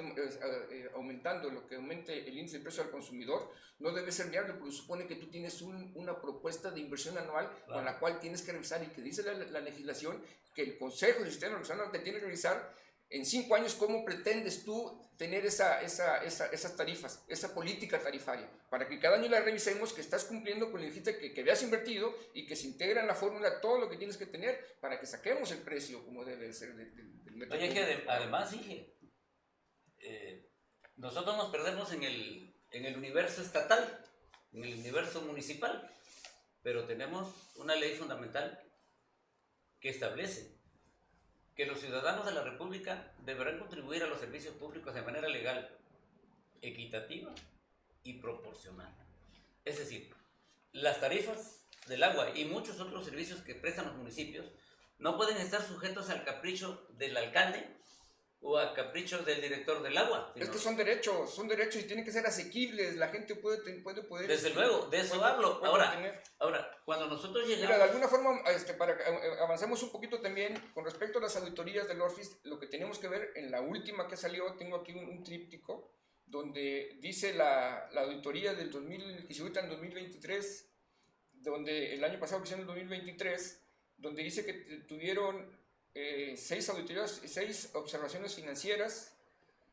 aumentando lo que aumente el índice de precio al consumidor, no debe ser viable, porque supone que tú tienes una propuesta de inversión anual, claro, con la cual tienes que revisar y que dice la legislación que el Consejo del Sistema Nacional te tiene que revisar en 5 años cómo pretendes tú tener esas tarifas, esa política tarifaria, para que cada año la revisemos, que estás cumpliendo con el dijiste que habías invertido y que se integra en la fórmula todo lo que tienes que tener para que saquemos el precio como debe ser del método. Oye, que además, sí, nosotros nos perdemos en el universo estatal, en el universo municipal, pero tenemos una ley fundamental que establece que los ciudadanos de la República deberán contribuir a los servicios públicos de manera legal, equitativa y proporcional. Es decir, las tarifas del agua y muchos otros servicios que prestan los municipios no pueden estar sujetos al capricho del alcalde o al capricho del director del agua. Es que son derechos y tienen que ser asequibles, la gente puede poder... Desde luego, de eso hablo. Ahora, cuando nosotros llegamos... Mira, de alguna forma, para que avancemos un poquito también, con respecto a las auditorías del ORFIS, lo que tenemos que ver en la última que salió, tengo aquí un tríptico, donde dice la auditoría del 2000, que se ahorita en 2023, donde el año pasado que hicieron en 2023, donde dice que tuvieron 6 auditorías, 6 observaciones financieras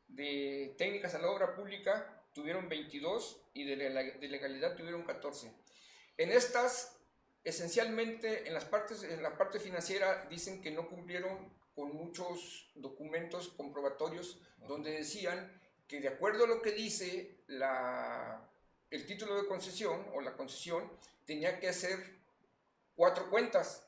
de técnicas a la obra pública, tuvieron 22 y de legalidad tuvieron 14. En estas, esencialmente, en la parte financiera dicen que no cumplieron con muchos documentos comprobatorios donde decían que de acuerdo a lo que dice el título de concesión o la concesión, tenía que hacer 4 cuentas.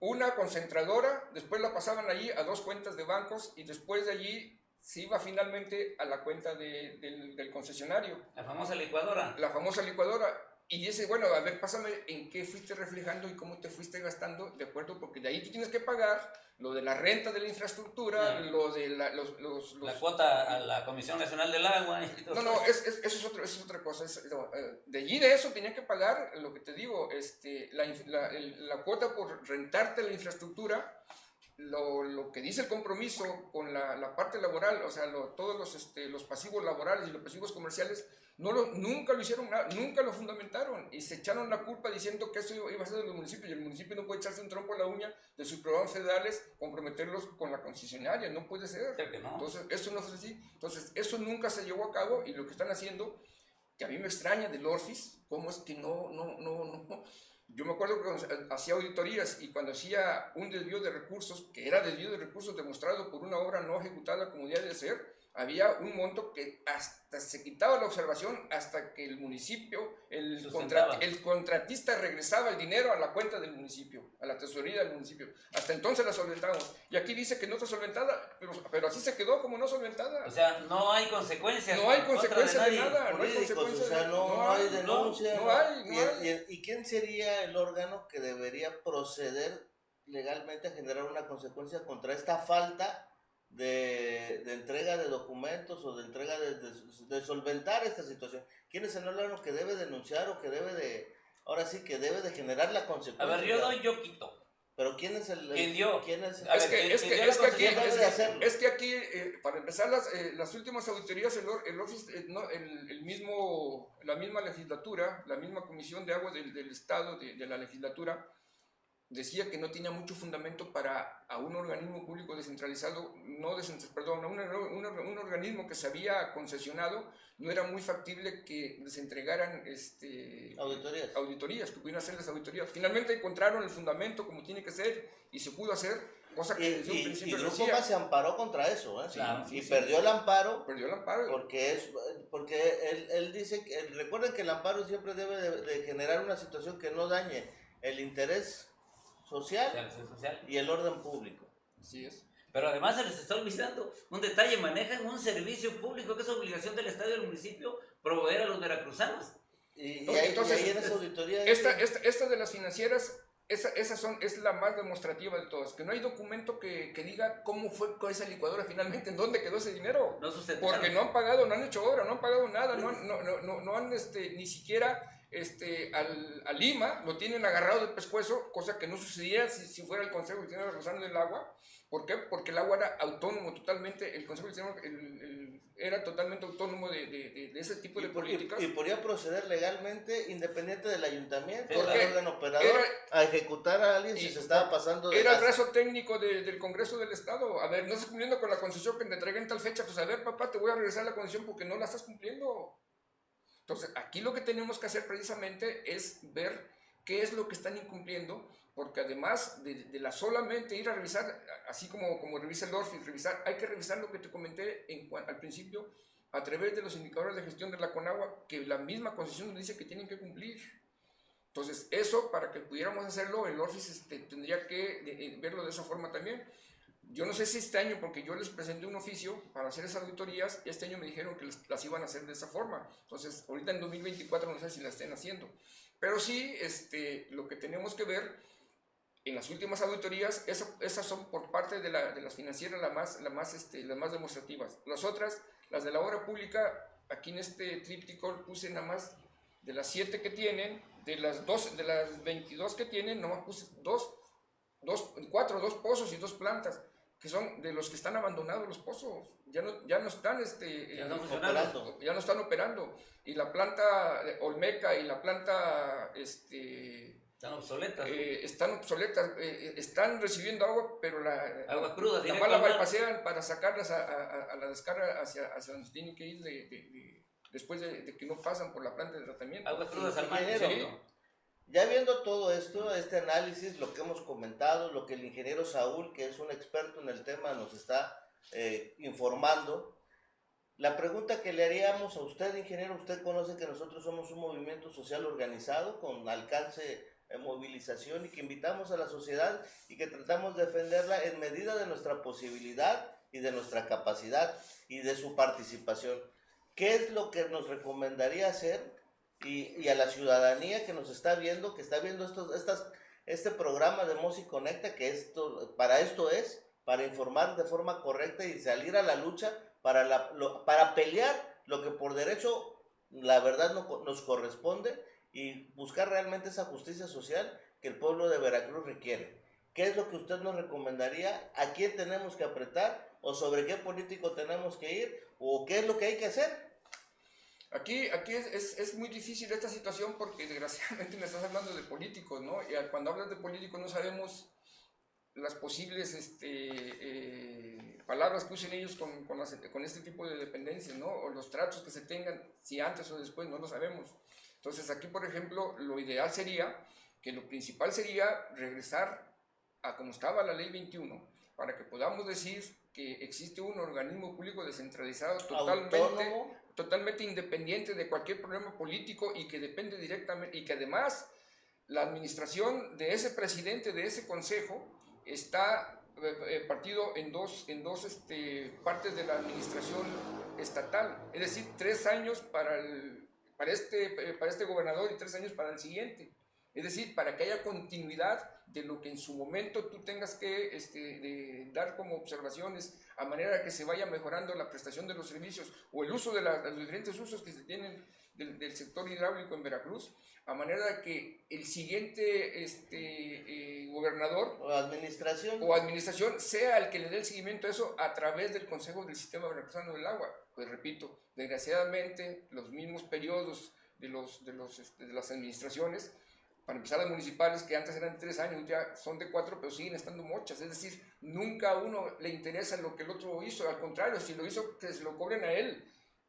Una concentradora, después la pasaban allí a 2 cuentas de bancos y después de allí se iba finalmente a la cuenta del concesionario. La famosa licuadora. La famosa licuadora. Y dice, bueno, a ver, pásame en qué fuiste reflejando y cómo te fuiste gastando, ¿de acuerdo? Porque de ahí tú tienes que pagar lo de la renta de la infraestructura, lo de la cuota a la Comisión Nacional del Agua. No, eso es otra cosa. De allí de eso tenía que pagar, lo que te digo, la cuota por rentarte la infraestructura, lo que dice el compromiso con la parte laboral, o sea, todos los pasivos laborales y los pasivos comerciales, nunca lo hicieron, nunca lo fundamentaron y se echaron la culpa diciendo que eso iba a ser de los municipios, y el municipio no puede echarse un trompo a la uña de sus programas federales, comprometerlos con la concesionaria, no puede ser. Creo que no. Entonces, eso no es así. Entonces, eso nunca se llevó a cabo, y lo que están haciendo, que a mí me extraña del Orfis, cómo es que no. Yo me acuerdo que hacía auditorías, y cuando hacía un desvío de recursos, que era desvío de recursos demostrado por una obra no ejecutada como debía de ser, había un monto que hasta se quitaba la observación hasta que el municipio, el contratista regresaba el dinero a la cuenta del municipio, a la tesorería del municipio. Hasta entonces la solventábamos. Y aquí dice que no está solventada, pero así se quedó como no solventada. O sea, no hay consecuencias. No hay consecuencias de nada. No hay consecuencias, o sea, no hay denuncia. No hay. ¿Y quién sería el órgano que debería proceder legalmente a generar una consecuencia contra esta falta de entrega de documentos o de entrega de solventar esta situación? ¿Quién es el órgano que debe denunciar o que debe de, ahora sí, que debe de generar la consecuencia? A ver, yo doy, yo quito. Pero ¿quién es el? ¿Quién dio? ¿Quién es? Es que aquí, para empezar las últimas auditorías, la misma legislatura, la misma Comisión de Aguas del Estado, de la legislatura, decía que no tenía mucho fundamento para a un organismo público descentralizado, un organismo que se había concesionado, no era muy factible que les entregaran auditorías, que pudieran hacer las auditorías. Finalmente encontraron el fundamento como tiene que ser y se pudo hacer, cosa que desde un principio y Grupo Más se amparó contra eso, ¿eh? Claro, perdió el amparo. Perdió el amparo. Porque él dice, recuerden que el amparo siempre debe de generar una situación que no dañe el interés social y el orden público. Así es. Pero además se les está olvidando un detalle: manejan un servicio público que es obligación del Estado y del municipio proveer a los veracruzanos. Entonces, ahí en esa auditoría... Esta de las financieras, es la más demostrativa de todas, que no hay documento que diga cómo fue con esa licuadora finalmente, en dónde quedó ese dinero. No sustentaron. Porque no han pagado, no han hecho obra, no han pagado nada, no han ni siquiera... al Lima lo tienen agarrado del pescuezo, cosa que no sucedía si fuera el Consejo Nacional del Agua. ¿Por qué? Porque el agua era autónomo totalmente, el Consejo Nacional era totalmente autónomo de ese tipo de políticas. Y podía proceder legalmente, independiente del ayuntamiento, porque del órgano operador, a ejecutar a alguien si se estaba pasando de... Era el brazo técnico del Congreso del Estado. A ver, no estás cumpliendo con la concesión que te entregué en tal fecha, pues a ver, papá, te voy a regresar la concesión porque no la estás cumpliendo. Entonces, aquí lo que tenemos que hacer precisamente es ver qué es lo que están incumpliendo, porque además de la solamente ir a revisar, así como revisa el Orfis, hay que revisar lo que te comenté al principio, a través de los indicadores de gestión de la Conagua, que la misma concesión nos dice que tienen que cumplir. Entonces, eso, para que pudiéramos hacerlo, el Orfis tendría que verlo de esa forma también. Yo no sé si este año, porque yo les presenté un oficio para hacer esas auditorías, y este año me dijeron que las iban a hacer de esa forma. Entonces, ahorita en 2024 no sé si las estén haciendo. Pero sí, lo que tenemos que ver en las últimas auditorías, esas son por parte de las financieras las más demostrativas. Las otras, las de la obra pública, aquí en este tríptico puse nada más de las 7 que tienen, de las 22 que tienen, nomás puse 2 pozos y 2 plantas, que son de los que están abandonados los pozos, ya no están operando, y la planta Olmeca y la planta están obsoletas. Están obsoletas, están recibiendo agua, pero agua cruda, la mala bypassean para sacarlas a la descarga hacia donde tienen que ir después de que no pasan por la planta de tratamiento. Aguas crudas al mar. Ya viendo todo esto, este análisis, lo que hemos comentado, lo que el ingeniero Saúl, que es un experto en el tema, nos está informando, la pregunta que le haríamos a usted, ingeniero, usted conoce que nosotros somos un movimiento social organizado con alcance de movilización y que invitamos a la sociedad y que tratamos de defenderla en medida de nuestra posibilidad y de nuestra capacidad y de su participación. ¿Qué es lo que nos recomendaría hacer y a la ciudadanía que nos está viendo, que está viendo este programa de Mosi Conecta, que para informar de forma correcta y salir a la lucha para pelear lo que por derecho, la verdad, nos corresponde y buscar realmente esa justicia social que el pueblo de Veracruz requiere. ¿Qué es lo que usted nos recomendaría? ¿A quién tenemos que apretar? ¿O sobre qué político tenemos que ir? ¿O qué es lo que hay que hacer? Aquí es muy difícil esta situación porque desgraciadamente me estás hablando de políticos, ¿no? Y cuando hablas de políticos no sabemos las posibles palabras que usen ellos con este tipo de dependencias, ¿no? O los tratos que se tengan, si antes o después, no lo sabemos. Entonces aquí, por ejemplo, lo ideal sería, que lo principal sería regresar a como estaba la ley 21, para que podamos decir que existe un organismo público descentralizado totalmente independiente de cualquier problema político y que depende directamente, y que además la administración de ese presidente, de ese consejo, está partido en dos partes de la administración estatal, es decir, 3 años para este gobernador y 3 años para el siguiente. Es decir, para que haya continuidad de lo que en su momento tú tengas que de dar como observaciones, a manera que se vaya mejorando la prestación de los servicios o el uso de los diferentes usos que se tienen del sector hidráulico en Veracruz, a manera de que el siguiente gobernador o administración sea el que le dé el seguimiento a eso a través del Consejo del Sistema Veracruzano del Agua. Pues repito, desgraciadamente los mismos periodos de las administraciones, para empezar las municipales, que antes eran 3 años, ya son de 4, pero siguen estando muchas. Es decir, nunca a uno le interesa lo que el otro hizo, al contrario, si lo hizo, que se lo cobren a él.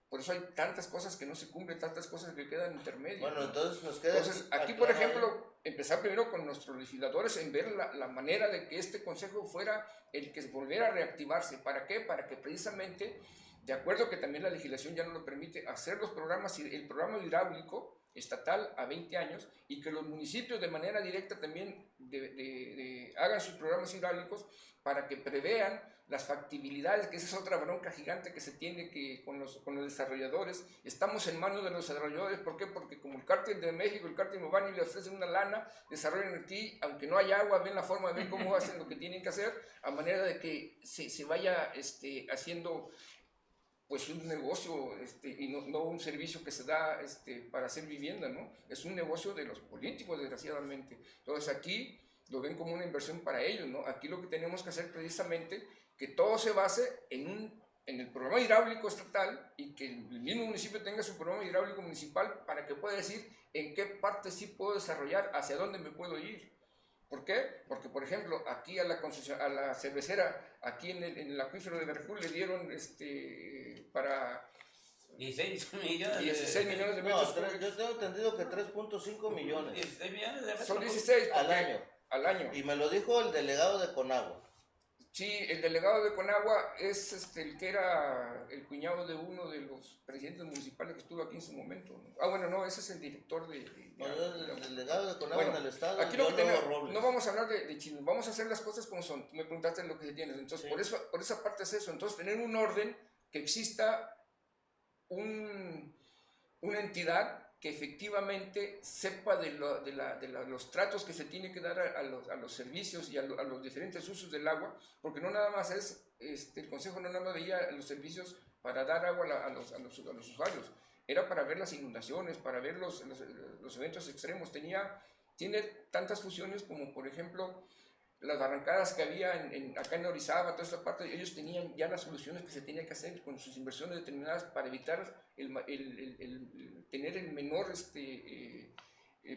Por eso hay tantas cosas que no se cumplen, tantas cosas que quedan intermedias. Bueno, entonces nos queda... Entonces, aquí, por ejemplo, empezar primero con nuestros legisladores en ver la manera de que este consejo fuera el que volviera a reactivarse. ¿Para qué? Para que precisamente, de acuerdo que también la legislación ya no lo permite, hacer los programas, el programa hidráulico estatal a 20 años, y que los municipios de manera directa también hagan sus programas hidráulicos para que prevean las factibilidades, que esa es otra bronca gigante que se tiene con los desarrolladores. Estamos en manos de los desarrolladores. ¿Por qué? Porque como el Cártel de México, el Cártel Mobani le ofrecen una lana, desarrollan aquí, aunque no haya agua, ven la forma, ven cómo hacen lo que tienen que hacer, a manera de que se vaya haciendo pues un negocio y no un servicio que se da para hacer vivienda, ¿no? Es un negocio de los políticos, desgraciadamente. Entonces aquí lo ven como una inversión para ellos, ¿no? Aquí lo que tenemos que hacer precisamente, que todo se base en el programa hidráulico estatal, y que el mismo municipio tenga su programa hidráulico municipal para que pueda decir en qué parte sí puedo desarrollar, hacia dónde me puedo ir. ¿Por qué? Porque, por ejemplo, aquí a la cervecera, aquí en el acuífero de Veracruz, le dieron para 16 millones. 16 millones de metros cúbicos. Yo tengo entendido que 3.5 millones. 16 millones de metros. Son 16 al año. Y me lo dijo el delegado de Conagua. Sí, el delegado de Conagua es el que era el cuñado de uno de los presidentes municipales que estuvo aquí en su momento, ¿no? Ah, bueno, no, ese es el director el delegado de Conagua en el estado. Aquí no vamos a hablar de chinos, vamos a hacer las cosas como son. Tú me preguntaste lo que se tiene, entonces sí. por esa parte es eso. Entonces, tener un orden, que exista una entidad que efectivamente sepa de los tratos que se tiene que dar a los servicios y a los diferentes usos del agua, porque no nada más es, el Consejo no nada más veía los servicios para dar agua a los usuarios, era para ver las inundaciones, para ver los eventos extremos. Tiene tantas funciones como, por ejemplo, las barrancadas que había acá en Orizaba, toda esta parte. Ellos tenían ya las soluciones que se tenían que hacer con sus inversiones determinadas para evitar tener el menor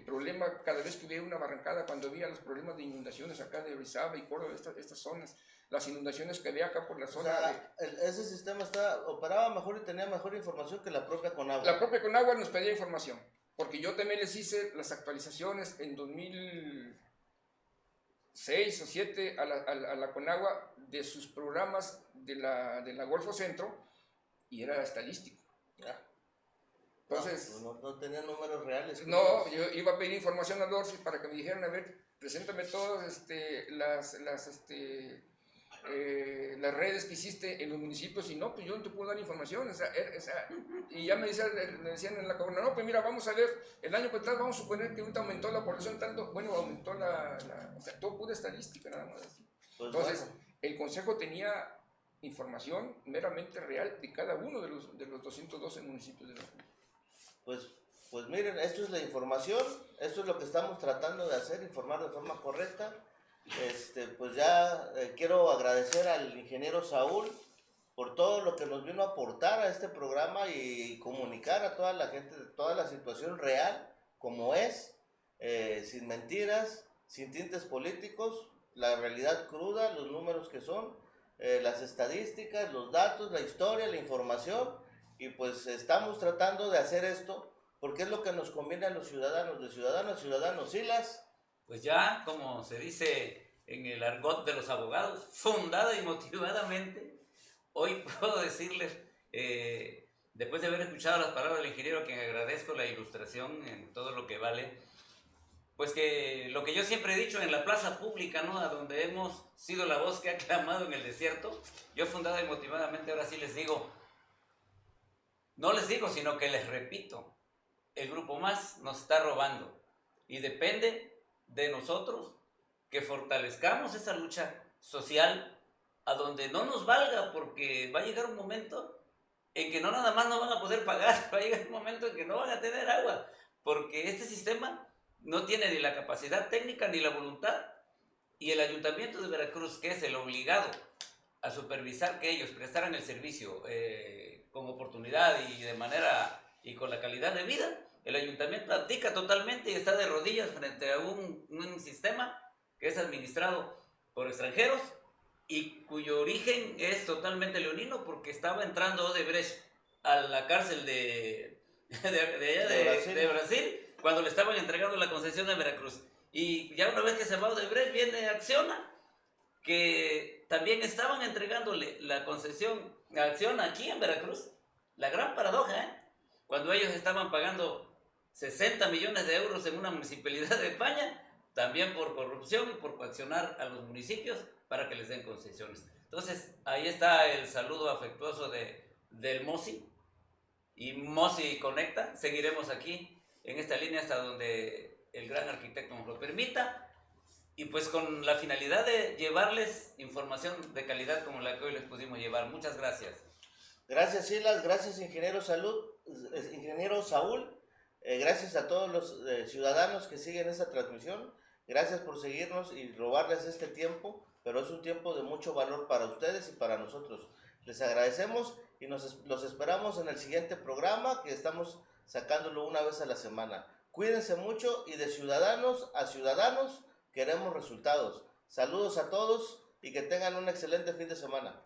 problema cada vez que hubiera una barrancada, cuando había los problemas de inundaciones acá de Orizaba y Córdoba, estas zonas, las inundaciones que había acá por la zona. O sea, ese sistema operaba mejor y tenía mejor información que la propia Conagua. La propia Conagua nos pedía información, porque yo también les hice las actualizaciones en 2006 o 2007 a la Conagua de sus programas de la Golfo Centro, y era estadístico. Entonces, no tenía números reales. No, yo iba a pedir información a Orsi para que me dijeran, a ver, preséntame todas las redes que hiciste en los municipios, y no, pues yo no te puedo dar información, y ya me decían en la comuna, no, pues mira, vamos a ver, el año pasado vamos a suponer que ahorita aumentó la población tanto, bueno, aumentó o sea, todo pura estadística nada más. Pues entonces, bueno. el Consejo tenía información meramente real de cada uno de los 212 municipios de la República. Pues miren, esto es la información, esto es lo que estamos tratando de hacer, informar de forma correcta. Pues ya quiero agradecer al ingeniero Saúl por todo lo que nos vino a aportar a este programa y comunicar a toda la gente de toda la situación real, como es, sin mentiras, sin tintes políticos, la realidad cruda, los números que son, las estadísticas, los datos, la historia, la información, y pues estamos tratando de hacer esto porque es lo que nos conviene a los ciudadanos, de ciudadanos a ciudadanos. Silas. Pues ya, como se dice en el argot de los abogados, fundada y motivadamente, hoy puedo decirles, después de haber escuchado las palabras del ingeniero, a quien agradezco la ilustración en todo lo que vale, pues que lo que yo siempre he dicho en la plaza pública, ¿no?, a donde hemos sido la voz que ha clamado en el desierto, yo fundada y motivadamente ahora sí les digo, no les digo, sino que les repito, el Grupo Más nos está robando y depende de nosotros que fortalezcamos esa lucha social a donde no nos valga, porque va a llegar un momento en que no nada más no van a poder pagar, va a llegar un momento en que no van a tener agua, porque este sistema no tiene ni la capacidad técnica ni la voluntad, y el Ayuntamiento de Veracruz, que es el obligado a supervisar que ellos prestaran el servicio con oportunidad y de manera y con la calidad de vida, el ayuntamiento abdica totalmente y está de rodillas frente a un sistema que es administrado por extranjeros y cuyo origen es totalmente leonino, porque estaba entrando Odebrecht a la cárcel de Brasil cuando le estaban entregando la concesión a Veracruz. Y ya una vez que se va Odebrecht, viene Acciona, que también estaban entregándole la concesión a Acciona aquí en Veracruz. La gran paradoja, cuando ellos estaban pagando 60 millones de euros en una municipalidad de España, también por corrupción y por coaccionar a los municipios para que les den concesiones. Entonces, ahí está el saludo afectuoso del MOSI, y MOSI Conecta. Seguiremos aquí en esta línea hasta donde el gran arquitecto nos lo permita, y pues con la finalidad de llevarles información de calidad como la que hoy les pudimos llevar. Muchas gracias. Gracias, Silas, gracias, ingeniero Saúl, gracias a todos los ciudadanos que siguen esta transmisión, gracias por seguirnos y robarles este tiempo, pero es un tiempo de mucho valor para ustedes y para nosotros. Les agradecemos y los esperamos en el siguiente programa, que estamos sacándolo una vez a la semana. Cuídense mucho, y de ciudadanos a ciudadanos queremos resultados. Saludos a todos y que tengan un excelente fin de semana.